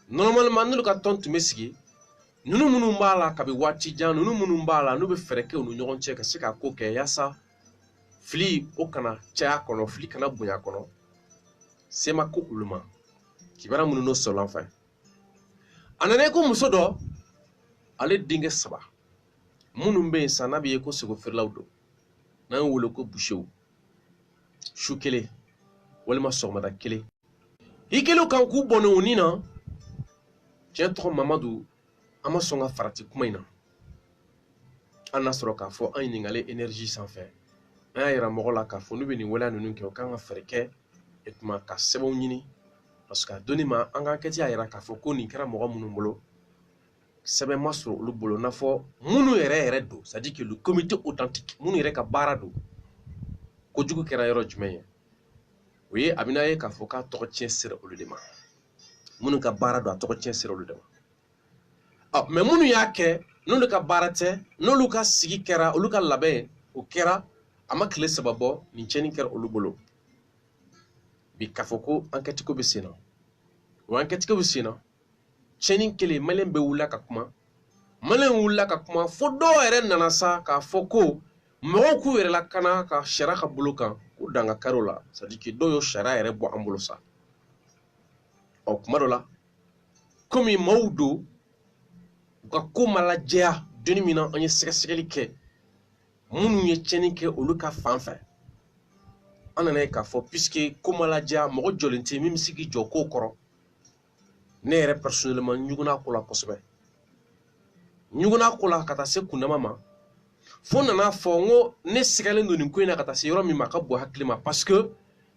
E: normalement n'olu ka tɔn tun bɛ sigi ninnu minnu b'a la kabi waati jan ninnu minnu b'a la n'u bɛ fɛɛrɛ kɛ u ni ɲɔgɔn cɛ ka se k'a ko kɛ yaasa fili o kana caya kɔnɔ fili kana bonya kɔnɔ se ma ko olu ma kibaruya minnu n'o sɔrɔla an fɛ a nana ye ko muso dɔ ale denkɛ 3 minnu bɛ yen san n'a bɛ ye ko sogo feerelaw don n'an y'o wele ko boucherw su kelen walima sɔgɔmada kelen i kɛlen kan k'u bɔnɛ o nin na tiɲɛ tɔgɔ Mamadu an ma sɔn ka farati kuma in na an na sɔrɔ k'a fɔ an ɲininkalen énergie sanfɛ an y'a yira mɔgɔ la k'a fɔ n'u bɛ nin waleya ninnu kɛ u kan ka fɛɛrɛ kɛ et tuma ka sɛbɛnw ɲini parce que a donni ma an ka enquête y'a yira k'a fɔ ko nin kɛra mɔgɔ minnu bolo sɛbɛn ma sɔrɔ olu bolo n'a fɔ minnu yɛrɛ don c'est à dire que le comité authentique minnu yɛrɛ ka baara don kojugu kɛra yɔrɔ jumɛn ye o ye a bɛna ye k'a fɔ k'a tɔgɔ tiɲɛ sera olu de ma minnu ka baara don a tɔgɔ tiɲɛ sera olu de ma mais minnu y'a kɛ n'olu ka baara tɛ n'olu ka sigi kɛra olu ka labɛn o kɛra a ma tile 3 bɔ nin tiɲɛni kɛra olu bolo bi k'a fɔ ko enquête ko bɛ sen na o enquête ko bɛ sen na tiɲɛni kelen maliyɛn bɛ wulila ka kuma maliyɛn wulila ka kuma fo dɔw yɛrɛ nana sa k'a fɔ ko mɔgɔw k'u yɛrɛ lakana ka sariya ka bolo kan k'u dan ka kari o la c'est à dire que dɔw y'o sariya yɛrɛ bɔ an bolo sa kuma dɔ la komi maaw don u ka ko ma lajɛya donni min na an ye sɛgɛsɛgɛli kɛ minnu ye tiɲɛni kɛ olu ka fan fɛ an nana ye k'a fɔ puisque ko ma lajɛya mɔgɔ jɔlen tɛ min bɛ se k'i jɔ ko kɔrɔ ne yɛrɛ personnellement ɲuguna ko la kosɛbɛ ɲuguna ko la ka taa se kundama ma fo nana fɔ n ko ne sɛgɛlen don nin ko in na ka taa se yɔrɔ min ma ka bɔ hakili ma parce que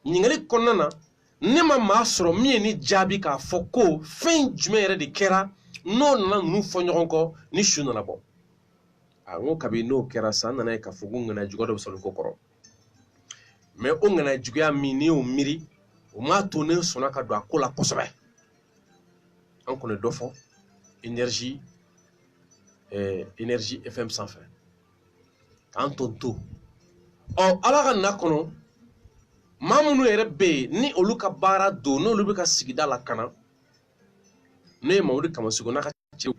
E: ɲininkali kɔnɔna na ne ma maa sɔrɔ min ye ne jaabi k'a fɔ ko fɛn jumɛn yɛrɛ de kɛra n'o nana ninnu fɔ ɲɔgɔn kɔ ni su nana bɔ n ko kabi n'o kɛra sa an nana ye k'a fɔ ko ŋana juguya dɔ bɛ sɔrɔ ko kɔrɔ mais o ŋana juguya min ne y'o miiri o m'a to ne sɔnna ka don a ko la kosɛbɛ an kɔni dɔ fɔ énergie FM sanfɛ k'an tonto ala ka na kɔnɔ maa minnu yɛrɛ bɛ yen ni olu ka baara don n'olu bɛ ka sigida lakana ne ye Mamadu Kamasogo n'a ka cɛw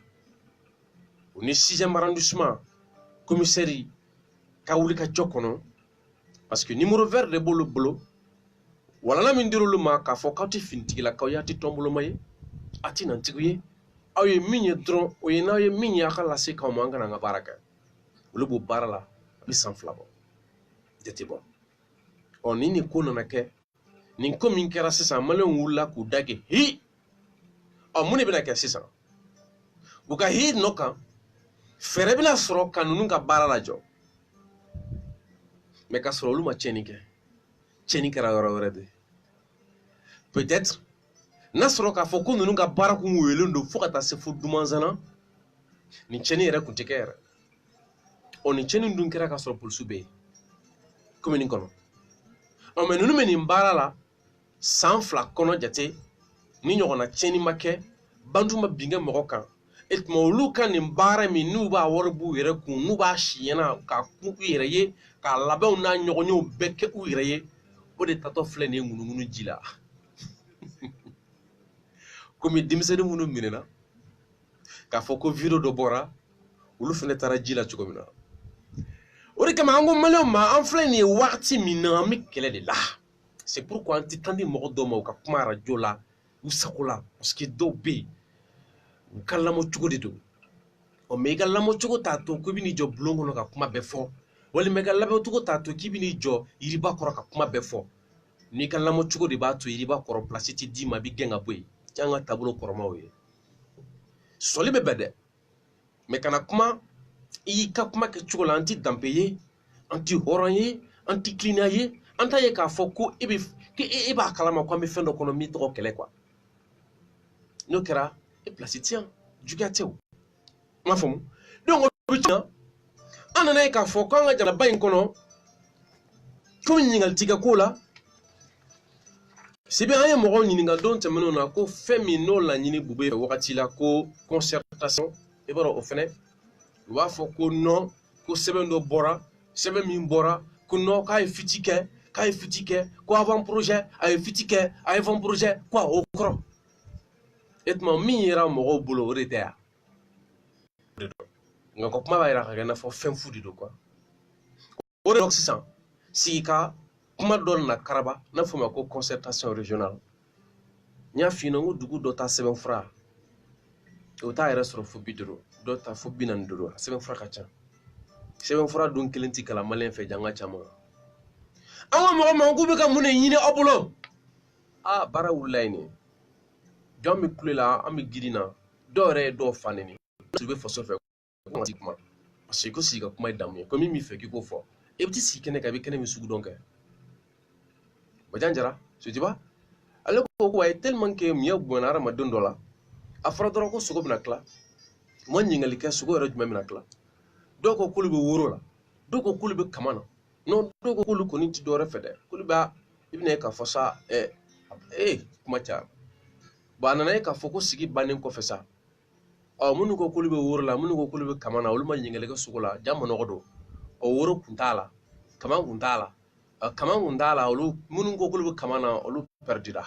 E: o ni 6e arrondissement commissaire ka wuli ka jɔ kɔnɔ parce que numéro vert de b'olu bolo walana min dir'olu ma k'a fɔ k'aw tɛ finitigilakaw ye a tɛ tɔnboloma ye a tɛ nantigiw ye aw ye min ye dɔrɔn o ye n'aw ye min ye a ka lase k'aw ma an kana an ka baara kɛ olu b'o baara la a bɛ san 2 bɔ jate bɔ ni nin ko nana kɛ nin ko min kɛra sisan maliyɛnw wulila k'u da kɛ hi mun de bɛna kɛ sisan u ka hi nɔ kan fɛɛrɛ bɛna sɔrɔ ka ninnu ka baara lajɔ mais ka sɔrɔ olu ma tiɲɛni kɛ tiɲɛni kɛra yɔrɔ wɛrɛ de peut-être n'a sɔrɔ k'a fɔ ko ninnu ka baara kun wele don fo ka taa se fo dumanzana nin tiɲɛni yɛrɛ kun tɛ kɛ yɛrɛ nin tiɲɛni dun kɛra ka sɔrɔ polisiw bɛ yen commune kɔnɔ mais ninnu bɛ nin baara la san 2 kɔnɔ jate ni ɲɔgɔnna tiɲɛni ma kɛ bantu ma bin kɛ mɔgɔ kan et tuma olu ka nin baara min n'u b'a wari b'u yɛrɛ kun n'u b'a siyɛna ka kun u yɛrɛ ye k'a labɛnw n'a ɲɔgɔnyew bɛɛ kɛ u yɛrɛ ye o de tatɔ filɛ nin ye ŋunuŋunu ji la komi denmisɛnnin minnu minɛna k'a fɔ ko video dɔ bɔra olu fɛnɛ taara ji la cogo min na o de kama an ko maliyɛnw ma an filɛ nin ye wagati min na an bɛ kɛlɛ de la c'est pourquoi an tɛ taa di mɔgɔ dɔw ma u ka kuma arajo la u sago la parce que dɔw bɛ yen u ka lamɔ cogo de don mais i ka lamɔ cogo t'a to k'i bɛ n'i jɔ bulon kɔnɔ ka kuma bɛɛ fɔ walima i ka lamɔ cogo t'a to k'i bɛ n'i jɔ yiriba kɔrɔ ka kuma bɛɛ fɔ n'i ka lamɔ cogo de b'a to yiriba kɔrɔ place tɛ d'i ma i bɛ gɛn ka bɔ yen an ka taabolo kɔrɔmaw ye sɔli bɛ bɛn dɛ mais kana kuma i y'i ka kuma kɛ cogo la an tɛ danpe ye an tɛ hɔrɔn ye an tɛ kiliniya ye an t'a ye k'a fɔ ko e b'a kalama ko an bɛ fɛn dɔ kɔnɔ min tɔgɔ kɛlɛ quoi n'o kɛra e place tɛ yan juguya tɛ o n m'a faamu donc o bɛ tiɲɛ an nana ye k'a fɔ k'an ka jaraba in kɔnɔ komi ɲininkali ti kɛ ko la sibi an ye mɔgɔw ɲininka don tɛmɛnenw na ko fɛn min n'o laɲini bube fɛ wagati la ko concertation i b'a dɔn o fɛnɛ u b'a fɔ ko non ko sɛbɛn dɔ bɔra sɛbɛn min bɔra ko non k'a ye fiti kɛ ko avant projet a ye fiti kɛ a ye avant projet quoi o kɔrɔ e tuma min yera mɔgɔw bolo o de tɛ yan nka ko kuma b'a yira ka kɛ i n'a fɔ fɛn fu de don quoi o de sisan sigi ka kuma dɔ na karaba n'a fɔ ma ko concertation régionale n y'a f'i ɲɛna ko dugu dɔ ta sɛbɛnfura o t'a yɛrɛ sɔrɔ fo 50 dɔ ta fo 45 a sɛbɛnfura ka ca sɛbɛnfura dun kelen tɛ kalan maliyɛn fɛ janga caman an ka mɔgɔ ma k'u bɛ ka mun de ɲini aw bolo baara wulila yen de jɔn bɛ kule la an bɛ girin na dɔw yɛrɛ ye dɔw fa nɛni u bɛ faso fɛ ko ti kuma parce que ko sigi ka kuma ye damu ye ko min b'i fɛ k'i k'o fɔ e bɛ t'i sigi kɛnɛ kan i bɛ kɛnɛ min sugu dɔn kɛ Bajan jara tu vois ale ko a ye tellement que miɲɛ bonyana hadamaden dɔ la a fɔra dɔrɔn ko sogo bɛna tila ma ɲininkali kɛ sogo yɛrɛ jumɛn bɛna tila dɔw ko k'olu bɛ woro la dɔw ko k'olu bɛ kama na non dɔw ko k'olu kɔni tɛ dɔwɛrɛ fɛ dɛ k'olu bɛ i bɛna ye k'a fɔ sa kuma cayara bon a nana ye k'a fɔ ko sigi bannen kɔfɛ sa minnu ko k'olu bɛ woro la minnu ko k'olu bɛ kama na olu ma ɲininkali kɛ sogo la ja manɔgɔ don o woro kun t'a la kama kun t'a la kama kun t'a la olu minnu ko k'olu bɛ kama na olu perdira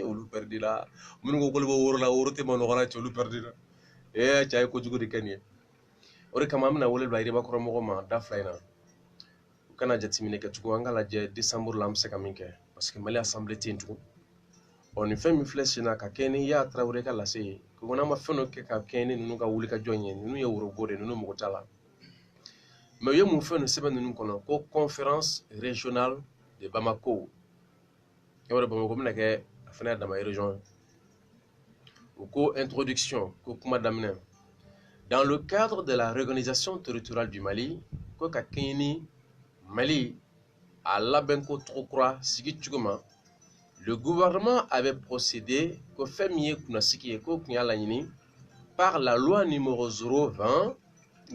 E: olu perdira minnu ko k'olu bɛ woro la woro tɛ manɔgɔ la cɛ olu perdira cɛ ye kojugu de kɛ nin ye o de kama an bɛna wele bila yiribakɔrɔ mɔgɔw ma da fila in na u kana jateminɛ kɛ tugun an ka lajɛ décembre la an bɛ se ka min kɛ parce que Mali assemblée tɛ yen tugun nin fɛn min filɛ sen na ka kɛ ni Yaya Traoré ka lase ye ko n'an ma fɛn dɔ kɛ ka kɛ ni ninnu ka wulikajɔ ye ninnu ye worobo de ninnu mago t'a la mais u ye mun fɛn ninnu sɛbɛn ninnu kɔnɔ ko conférence régionale de Bamako e b'a dɔn Bamako bɛna kɛ a fana ye dama région ye u ko introduction ko kuma daminɛ dans le cadre de la réorganisation territoriale du Mali ko ka kɛɲɛ ni Mali a labɛn ko cogo kura sigi cogo ma le gouvernement avait procédé ko fɛn min ye kunnasigi ye ko kun y'a laɲini par la loi numéro 020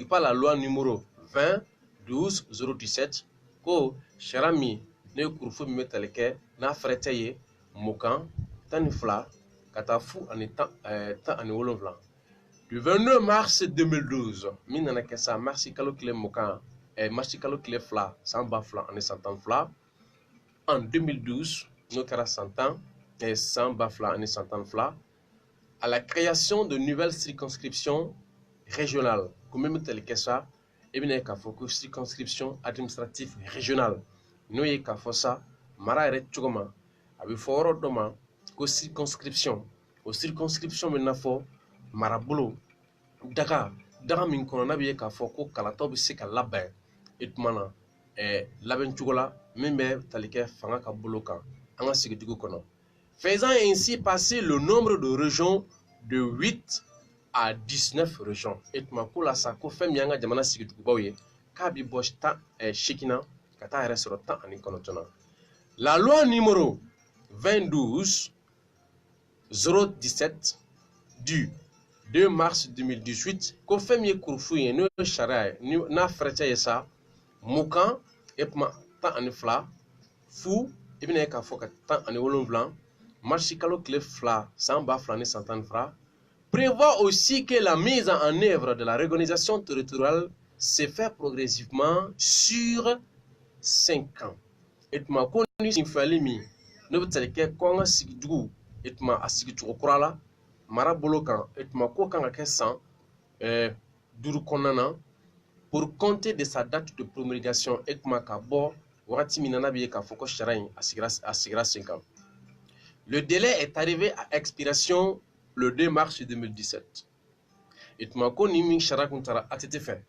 E: par la loi numéro 20 12 017 ko sariya min ne kurufo min bɛ tali kɛ n'a fɛrɛ tɛ ye mugan tan ni fila ka taa fu ani tan ani wolonwula du 22 mars 2012 min nana kɛ sa marsi kalo tile mugan marsi kalo tile fila san 2012 en 2012 n'o kɛra san 10 san 2012 à la création de nouvelles circonscriptions régionales ko min bɛ tali kɛ sa e bɛna ye k'a fɔ ko circonscription administrative régionale n'o ye k'a fɔ sa mara yɛrɛ cogo ma a bɛ fɔ yɔrɔ dɔ ma ko circonscription o circonscription bɛ n'a fɔ marabolo daga min kɔnɔ n'a bɛ ye k'a fɔ ko kalatɔ bɛ se ka labɛn e tuma na labɛn cogo la min bɛ tali kɛ fanga ka bolo kan an ka sigidugu kɔnɔ faisant ainsi passer le nombre de régions de 8 à 19 régions et tuma ko la sa ko fɛn min y'an ka jamana sigidugubaw ye k'a bɛ bɔ 8 na ka taa yɛrɛ sɔrɔ 19 na la loi numéro 22 017 du 2 mars 2018 ko fɛn min ye kurufu ye n'o ye sariya ye n'a fɛrɛtɛ ye sa mugan e tuma 12 fu i bɛna ye k'a fɔ ka 17 marisi kalo tile 2 san 2012 prévoit aussi que la mise en œuvre de la réorganisation territoriale se fait progressivement sur 5 ans. Et ma connu sin falimi ne peut que konga sigdu et ma asigdu okurala mara bolokan et ma ko kanga ke 100 duru konana pour compter de sa date de promulgation et ma kabo wakati minana biye ka foko sharain asigra 5 ans. Le délai est arrivé à expiration le 2 mars 2017. Et ma connu min shara kuntara atete fait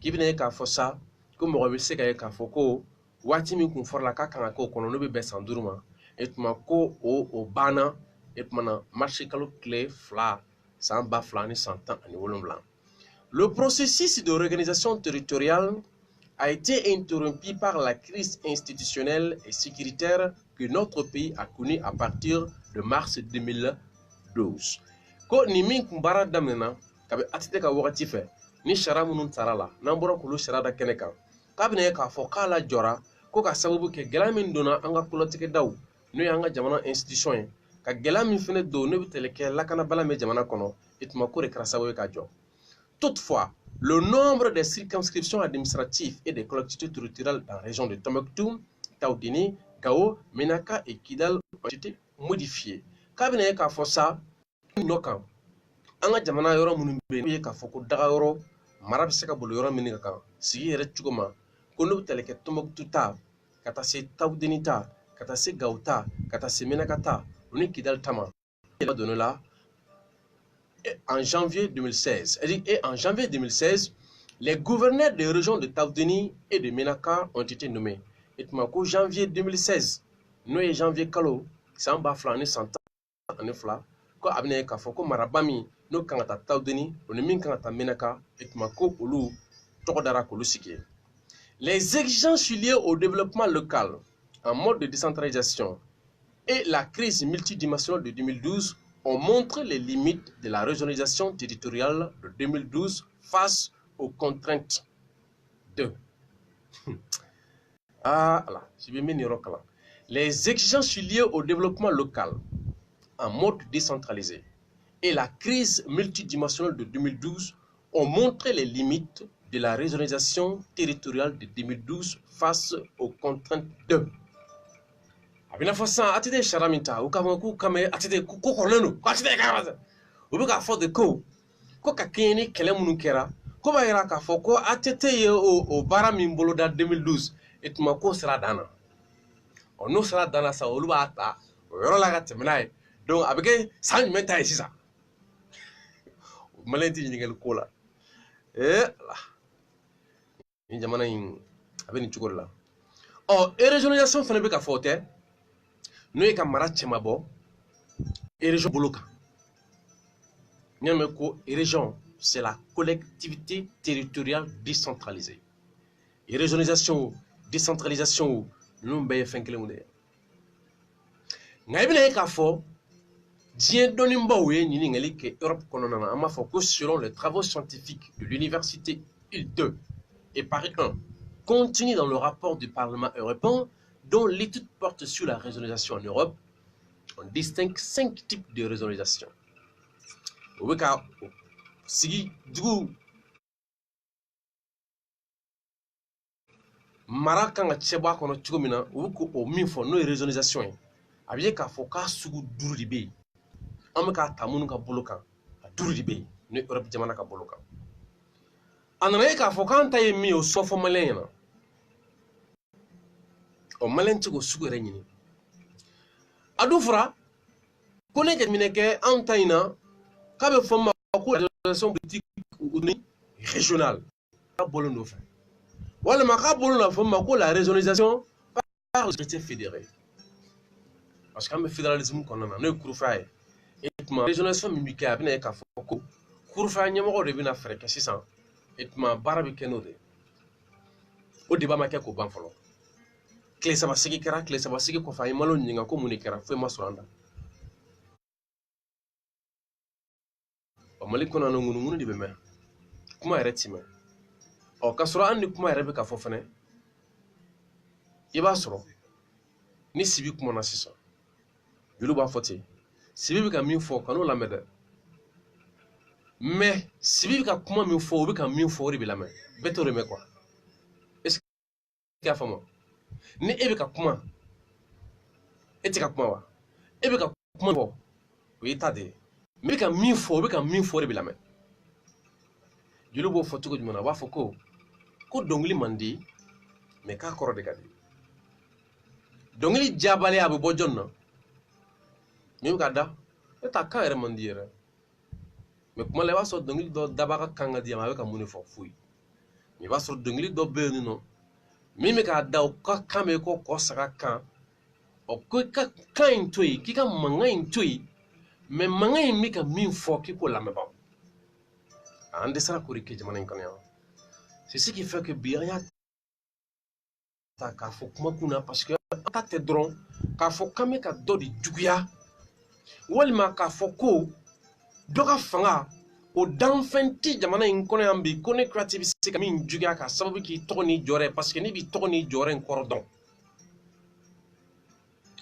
E: qui venait ka fossa comme rebese ka foko wati min kun forla ka kan ko kono no be besan duruma et ma ko o bana et mana marché kalo clé fla sans ba fla ni 100 ans ani wolonblan. Le processus de réorganisation territoriale a été interrompu par la crise institutionnelle et sécuritaire que notre pays a connue à partir de mars 2012. Ko ni min kun bara damena ka be atite ka wakati fe ni shara munun tarala nambora kulu shara da kenekan kabine ka fo kala jora ko ka sababu ke gela min dona anga politique daw no yanga jamana institution ka gela min fene do no bitele ke lakana bala me jamana kono itma ko rekra sababu ka jo. Toutefois, le nombre de circonscriptions administratives et des collectivités territoriales dans la région de Tombouctou, Taoudini, Gao, Menaka et Kidal ont été modifiés. Kabine ka fo sa nokan anga jamana yoro munun be ka fo ko daga yoro marab seka bolo yoro min ka sigi yere chugoma ko no bitele ke Tombouctou ta kata se Taoudini ta kata se Gao ta kata se Menaka ta oni Kidal tama il va donner là en janvier 2016. Et en janvier 2016, les gouverneurs des régions de Taoudini et de Menaka ont été nommés. Et en janvier 2016, nous et janvier Kalo, c'est un bafla, ni 100 ans, ni fla, ko abne ka foko marabami, no kangata Taoudini, on min kangata Menaka, et mako ulu, tokodara kolusikie. Les exigences liées au développement local en mode de décentralisation et la crise multidimensionnelle de 2012 ont montré les limites de la régionalisation territoriale de 2012 face aux contraintes de les exigences liées au développement local en mode décentralisé et la crise multidimensionnelle de 2012 ont montré les limites de la régionalisation territoriale de 2012 face aux contraintes de abina fosa atide sharaminta ukama ku kame atide ku korlenu ko atide ka ubuka for the ko ka kini kele munu kera ko ba ira ka fo ko atete ye o bara min bolo da 2012 etma ko sera dana ono sera dana sa oluba ata o yoro la ga temnai donc abike san menta sisa malenti ni ngel kola la ni jamana in abeni chukola o régionalisation fene be ka fote nous sommes et région Boloka. Région, c'est la collectivité territoriale décentralisée. Et régionalisation, décentralisation, nous avons fait un peu de temps. Nous avons fait selon les travaux scientifiques de l'université IL2 et Paris 1, contenus dans le rapport du Parlement européen, dont l'étude porte sur la régionalisation en Europe, on distingue 5 types de régionalisation. Mara kanga cheba kono chugomina uko o minfo no régionalisation abiye ka foka sugu duru dibe amka tamunu ka boloka duru dibe no Europe jamana ka boloka anana ka foka ntaye mi o sofo malena o malenti go sugu renyini adufra kone ke mineke antaina kabe foma ko relation politique ou régionale ka bolono fa wala maka bolono foma ko la régionalisation par l'autorité fédérée parce que le fédéralisme qu'on a no kurufaye et ma régionalisation mimika abina ka foko kurufaye nyamo de bina faire que 600 et ma barabi kenode o débat ma ko ban folo clé ça va sigi kera clé ça va sigi ko fa malo nyinga ko munikera fe masuranda o mali kona no ngunu di be me kuma eretime o kasura andi kuma erebe ka fofane iba soro ni sibi kuma na sisa yulu ba foti sibi ka min fo kanu lamede mais si bi ka kuma min fɔ o bi ka min fɔ o de bi lamɛn bɛɛ t'o de mɛn quoi est-ce que i y'a faamu ni e bi ka kuma e tɛ ka kuma wa e bi ka kuma fɔ o y'i ta de ye mais i bi ka min fɔ o bi ka min fɔ o de bi lamɛn jeliw b'o fɔ cogo jumɛn na u b'a fɔ ko dɔnkili man di mais k'a kɔrɔ de ka di dɔnkili jabaliya a bɛ bɔ jɔn na min bɛ ka da e t'a kan yɛrɛ man di yɛrɛ mais kuma la i b'a sɔrɔ dɔnkili dɔ daba ka kan ka di a ma a bɛ ka mun de fɔ foyi mais i b'a sɔrɔ dɔnkili dɔ bɛ yen nɔ min bɛ k'a da o ka kan bɛ ko kɔ saga kan ɔ ko i ka kan in to yen k'i ka mankan in to yen mais mankan in bɛ ka min fɔ k'i k'o lamɛnbagaw an dɛsɛra k'o de kɛ jamana in kɔnɔ yan c'est ce qui fait que bi an y'a ta k'a fɔ kumakun na parce que an ta tɛ dɔrɔn k'a fɔ k'an bɛ ka dɔ de juguya walima k'a fɔ ko dɔ ka fanga o danfɛn tɛ jamana in kɔnɔ yan bi ko ne Kuyate bɛ se ka min juguya k'a sababu k'i tɔgɔ n'i jɔyɔrɔ parce que ne b'i tɔgɔ n'i jɔyɔrɔ in kɔrɔ dɔn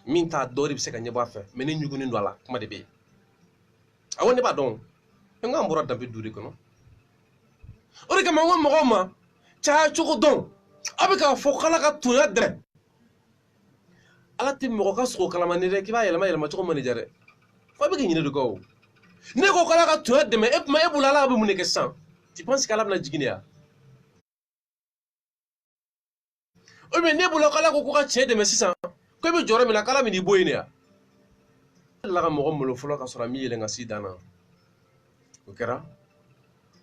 E: min t'a dɔ de bɛ se ka ɲɛbɔ a fɛ mais ne ɲugunnen don a la kuma de bɛ yen awɔ ne b'a dɔn n k'an bɔra danbe du de kɔnɔ o de kama n ko mɔgɔw ma caya cogo dɔn a bɛ k'a fɔ k'Ala ka tonya dɛrɛ Ala tɛ mɔgɔ ka sogo kalama ni dɛ k'i b'a yɛlɛma yɛlɛma cogo man di ja dɛ fo a bɛ k'i ɲinɛ de kɔ o ne ko k'Ala ka tonya dɛmɛ e kuma e bolo Ala bɛ mun de kɛ sisan tu penses qu'Ala bɛna jigin de ya ou bien ne bolo k'Ala ko k'u ka tiɲɛ dɛmɛ sisan ko e bɛ jɔyɔrɔ min na k'Ala bɛn'i bɔ yen de ya Ala ka mɔgɔ malo fɔlɔ ka sɔrɔ a m'i yɛlɛn ka s'i dan na o kɛra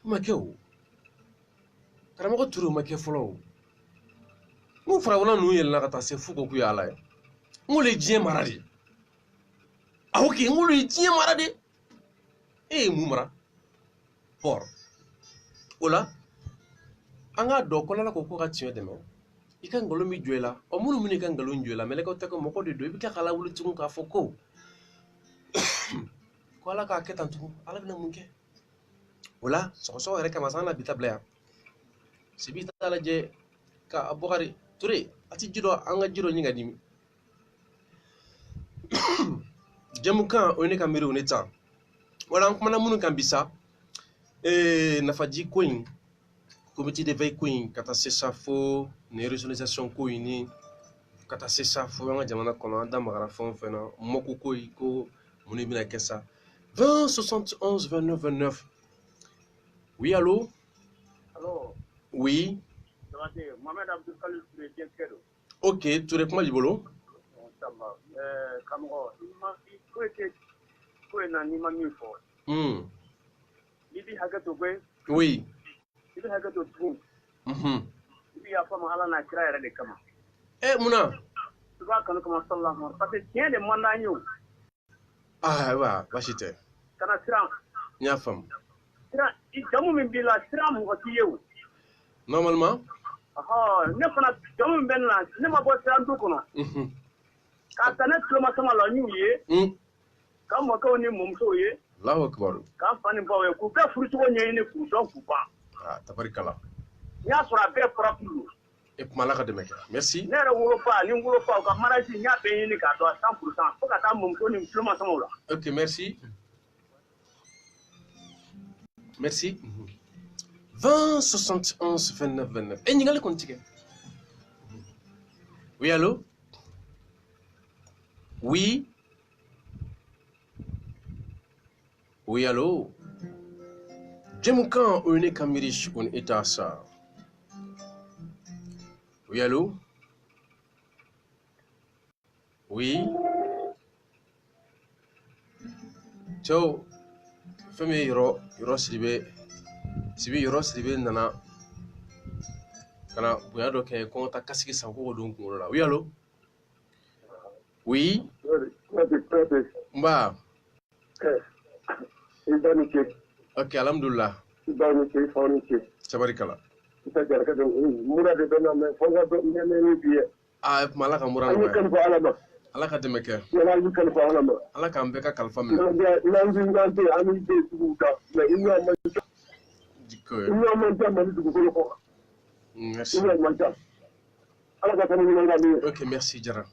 E: o ma kɛ o karamɔgɔ Ture o ma kɛ fɔlɔ o n ko farabɔla ninnu yɛlɛnna ka taa se f'u ko k'u ye Ala ye n ko olu ye diɲɛ mara de ah ok n ko olu ye diɲɛ mara de e ye mun mara bɔr o la an k'a dɔn ko Ala ko k'u ka tiɲɛ dɛmɛ i ka nkalon bɛ jɔ i la ɔ minnu bɛ n'i ka nkalon jɔ i la mɛlɛkɛw tɛ ko mɔgɔ de don i bɛ tila k'Ala wele tugun k'a fɔ ko Ala k'a kɛ tan tugun Ala bɛna mun kɛ o la sɔgɔsɔgɔ yɛrɛ kama san na bi ta bila yan sibi ta lajɛ ka Bukari Ture a ti ji dɔ an ka ji dɔ ɲini ka dimi jamukan o ye ne ka miiriw ne ta wala an kumana minnu kan bi sa nafaji ko in comité d'éveil ko in ka taa se sa fo ni régionalisation ko in ni ka taa se sa fo an ka jamana kɔnɔ an da magara fɛn o fɛn na mɔko ko in ko mun de bɛna kɛ sa 20 71 29 29 oui allô
F: allô
E: oui
F: Mohamed Abdou Khalil Touré Diengkedo.
E: Ok, Touré kuma b'i bolo?
F: Ça va. Karamɔgɔ, ko in na n'i ma min fɔ. I b'i hakɛ to koyi.
E: Oui.
F: I b'i hakɛ to tugun. I b'i yafa ma Ala n'a kira yɛrɛ de kama.
E: Munna?
F: I b'a kanu kama sallallahu alaihi wa sallam parce que tiɲɛ de man d'an ye o.
E: Ayiwa baasi tɛ.
F: Kana siran.
E: N y'a faamu.
F: Siran jamu min b'i la siran mɔgɔ t'i ye o.
E: Normalement.
F: Ne fana jamu min bɛ ne la ne ma bɔ siran du kɔnɔ. K'a ta ne tuloma sama la n y'u ye. K'an mɔkɛw ni mɔmusow ye.
E: Alahu akibaru.
F: K'an fa ni baw ye k'u bɛɛ furucogo ɲɛɲini k'u dɔn k'u ban.
E: Tabarikala.
F: N y'a sɔrɔ a bɛɛ fɔra k'u.
E: E kuma Ala ka dɛmɛ kɛ. Merci.
F: Ne yɛrɛ wolofa ni n wolofa u ka mariage n y'a bɛɛ ɲini k'a dɔn 100% fo ka taa mɔmuso ni tuloma samaw la.
E: Ok, merci. Merci. 20 71 29 29. E ɲininkali kɔni tigɛ. Oui, allô? Oui. Oui, allô? Jamukan o ye ne ka miiri o ni e t'a sa. Oui, allô? Oui. Cɛw fɛn min ye yɔrɔ Sidibe nana ka na bonya dɔ kɛ ko n ka taa kasigi san ko don kunkolo la. Oui, allô? Oui. Nba. Ok, alhamdulillah. Tabarikala. Kuma Ala ka mura nɔgɔya. Ala ka dɛmɛ kɛ. Ala k'an bɛɛ ka kalifa minɛ. Merci. Ok, merci Jara.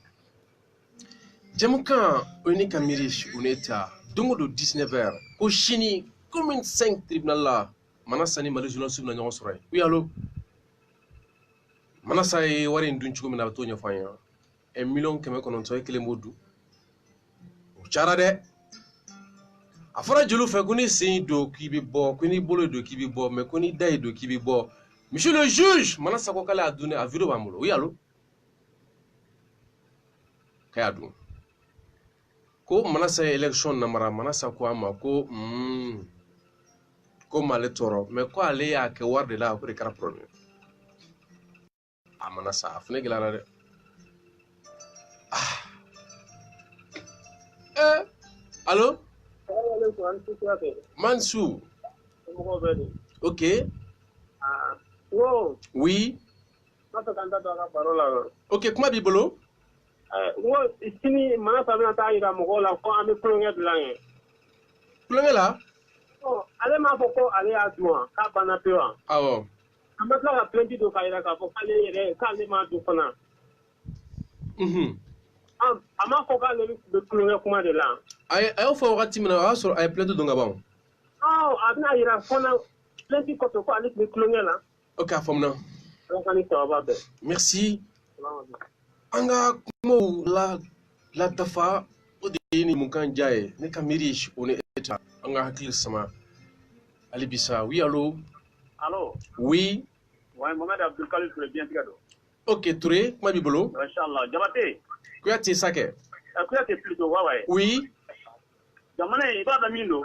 E: Jamukan o ye ne ka miiri o ne ta don o don 19h ko sini commune 5 tribunal la Manassa ni Mali journal subna ñoo soray oui allo Manassa e wari ndun ci ko mina to ñofa ya 1 million keme konon so kele modu o cara de afara julu fe ko ni sin do ki bi bo ko ni bolo do ki bi bo mais ko ni day do ki bi bo monsieur le juge Manassa ko kala adune a vidéo bamulo oui allo kayadu ko Manassa election namara Manassa ko ama ko male toro mais ko ale ya ke warde la ko kara problème Manassa afne gilala de allô Mansou ok oui ok comment bibolo
F: sini Manassa bɛna taa yira mɔgɔw la ko an bɛ kulonkɛ dilan ye.
E: Kulonkɛ la?
F: Ale m'a fɔ ko ale y'a dun wa k'a banna pewu wa?
E: Awɔ.
F: An bɛ tila ka plainte don k'a yira k'a fɔ k'ale m'a dun fana. A m'a fɔ k'ale bɛ kulonkɛ kuma de la.
E: A y'o fɔ wagati min na o y'a sɔrɔ a ye plainte don ka ban.
F: A bɛna yira fana plainte kɔfɛ ko ale tun bɛ kulonkɛ la.
E: Ok, a faamuna.
F: Ala ka ni sababa bɛn.
E: Merci. An ka kumaw la dafa o de ye ni mun kan diya ye ne ka miiri o ni eta an ka hakili sama hali bisa oui allo.
F: Allo.
E: Oui.
F: Ouais, Mohamed Abdulkalim Touré bien tigɛ don.
E: Ok Touré kuma b'i bolo.
F: Inchallah Jabate.
E: Kuyate Sakɛ.
F: Kuyate plutôt wa ouais.
E: Oui.
F: Jamana in i b'a dɔn min don.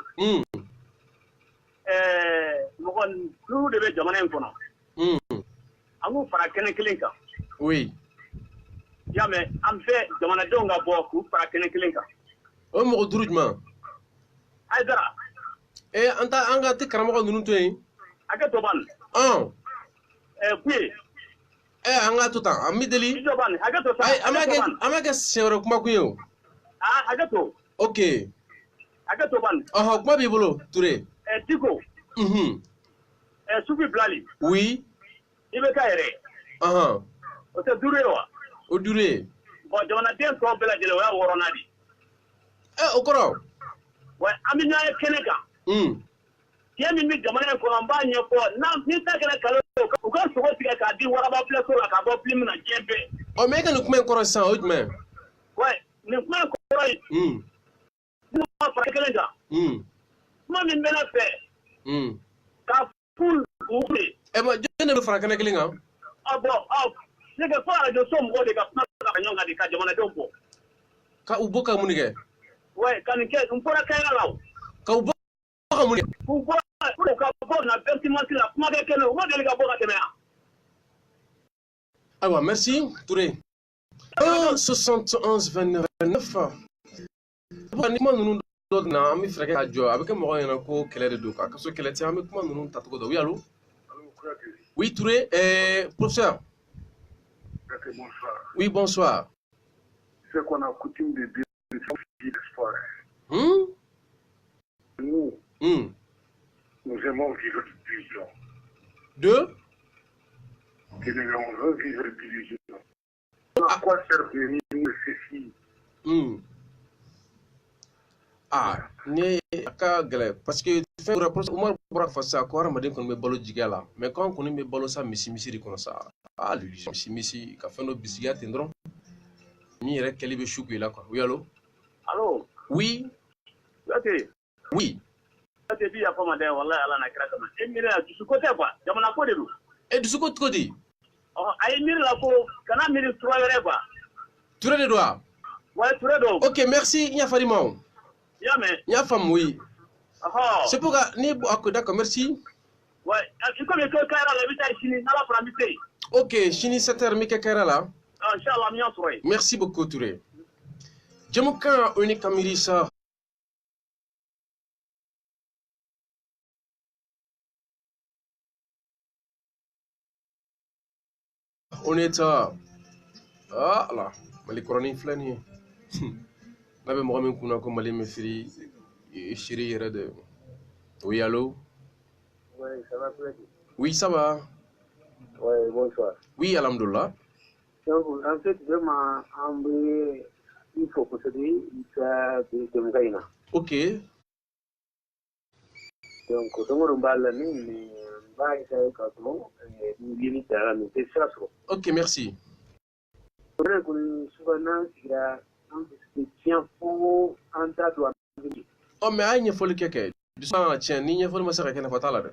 F: Mɔgɔ duuru de bɛ jamana in kɔnɔ. An k'u fara kɛnɛ kelen kan.
E: Oui.
F: Y'a mɛn an bɛɛ jamanadenw ka bɔ k'u fara kɛnɛ kelen kan.
E: O mɔgɔ duuru jumɛn?
F: Aïdara.
E: An ka tɛ karamɔgɔ ninnu to yen.
F: Hakɛ to ban. Kuye.
E: An ka to tan an bɛ deli.
F: I jɔ ban hakɛ to tan.
E: An b'a kɛ siɲɛ wɛrɛ kuma kun ye o.
F: Hakɛ to.
E: Ok.
F: Hakɛ to ban.
E: Kuma b'i bolo Touré.
F: Diko. Sufi Bilali.
E: Oui.
F: I bɛ k'a yɛrɛ. O tɛ duuru ye wa?
E: O duuru ye.
F: Bon jamanaden tɔw bɛɛ lajɛlen o y'a wɔɔrɔnan de.
E: O kɔrɔ.
F: Wa an bɛ ɲɔgɔn ye kɛnɛ kan. Diɲɛ min bɛ jamana in kɔnɔ n b'a ɲɛfɔ ni ta kɛra kalo u ka sogo tigɛ k'a di waraba filaso la k'a bɔ fili min na diɲɛ bɛɛ.
E: Mais e ka nin kuma in kɔrɔ sisan o jumɛn?
F: Nin kuma in kɔrɔ ye. N'u ma fara kelen kan. Kuma min bɛ ne fɛ. Ka furu u fɛ.
E: Jɔn de bɛ fara kɛnɛ kelen kan?
F: Ne ka fɔ arajo so mɔgɔw de ka kuma ka ɲɔgɔn kan de ka jamanadenw bɔ.
E: Ka u bɔ ka mun kɛ?
F: Ka nin kɛ n bɔra kɛnɛ la o.
E: Ka u bɔ ka mun kɛ?
F: U bɔra ka bɔ na bɛntimasi la kuma kɛ kɛnɛ u ma deli ka bɔ ka tɛmɛ yan.
E: Ayiwa merci Touré. 71 29 29. Ni kuma ninnu dɔ na an bɛ fɛɛrɛ kɛ ka jɔ a bɛ kɛ mɔgɔw ɲɛna ko kɛlɛ de don ka kaso kɛlɛ tɛ an bɛ kuma ninnu tacogo dɔn oui allo. Oui Touré, professeur.
G: Bonsoir.
E: Oui, bonsoir.
G: C'est qu'on a coutume de dire l'espoir. Nous aimons vivre d'illusions. Que nous aimons vivre d'illusions. À quoi sert de nous ceci?
E: Ne ka gɛlɛ parce que fɛn dɔ Umaru bɔra fɔ sisan ko hadamaden kɔni bɛ balo jigiya la mais ko an kɔni bɛ balo sa misi de kɔnɔ sa misi ka fɛn dɔ bisigiya ten dɔrɔn min yɛrɛ kɛli bɛ su ko i la quoi oui allo.
F: Allo.
E: Oui.
F: Kuyate.
E: Oui.
F: Kuyate bi yafa ma dɛ walahi Ala na kira kama e miiri la dusukɔ tɛ quoi jamana ko de don.
E: Dusukɔ cogo di?
F: A ye miiri la ko kana miiri tura wɛrɛ quoi.
E: Touré de don wa?
F: Ouais Touré don.
E: Ok merci n y'a faamu ma.
F: N
E: y'a faamu oui. C'est pourquoi ni d'accord merci.
F: Ouais, comme il faut faire la vie chini n'ala pramité.
E: Ok, chini 7h mi kekera la.
F: Inshallah mi entouré.
E: Merci beaucoup Touré. Jamuka oni kamirisa. On est là. Ah là, mali koroni flani. Na be mo min kuna ko mali me firi shiri yere de. Oui allô?
F: Oui, ça va très bien.
E: Oui, ça va.
F: Oui, bonsoir.
E: Oui, alhamdoulilah.
F: Donc, en fait, vraiment, il faut procéder à de Mgaïna.
E: Ok.
F: Donc, on va l'année,
E: ok, merci. Oh, mais aïe, il faut le kéké. Du sang, tiens, n'y a pas de massacre qui n'a pas talent.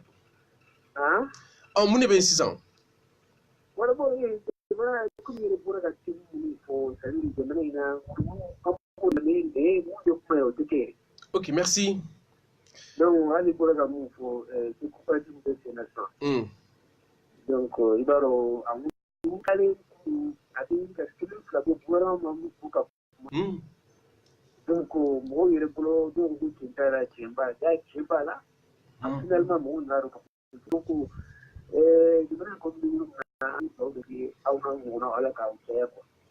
E: Oh, mon est 6 ans. Ok, merci.
F: Donc, on a des programmes pour découpage de ces nations. Donc, il va y avoir un aller à des casquettes, la gouvernement m'a donc, moi, il est pour le dos de Quintana Chimba, Chimba là. Finalement, mon art. Donc,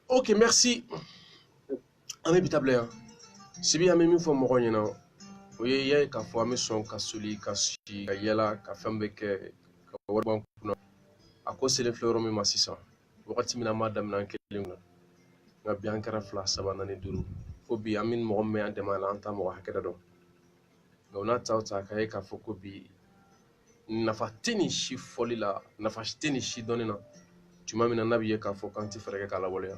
E: ok, merci. Inévitable. Si bien même une fois mon rognona, oui, il y a qu'à fois mes sons, qu'à celui, qu'à si, qu'à yella, qu'à femme que, qu'à warban kuno. À cause de l'effleurement mais massissa. Wakati mina madame nan kelingna. Nga bien kara fla sabana ni duru. Fobi amin mo me ande mala anta mo hakeda do. Nga una tauta ka ka foko bi nafatini shi folila, nafatini shi donina. Tu m'as mis un nabiye ka foko anti frère ka la wolya.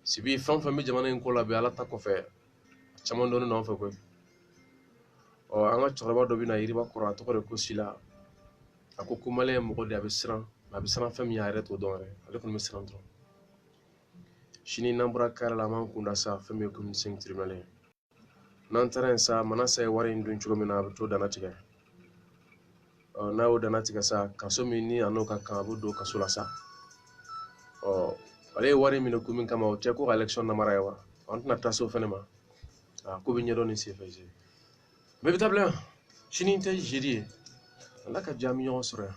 E: Si bi fam fami jamana en ko la be ala ta ko fe. Chaman donu na fa ko. O anga chorba do bi na yiriba kora to ko ko sila. Ako kumale mo de abisran fam ya reto don re. Ale ko misran tro. Shini nambura kara la man kunda sa fami ko min sing tribunal. Nan taren sa manasa e wari ndun chugo mina to dana tiga. Na o dana tiga sa kaso mini anoka kan abudo kaso la sa. Ale wari mino kumin kama o teko election na marayawa. Antna taso fenema. Ko bi nyedo ni se faise. Mais vitable shini inte jiri. La ka jami yon sura.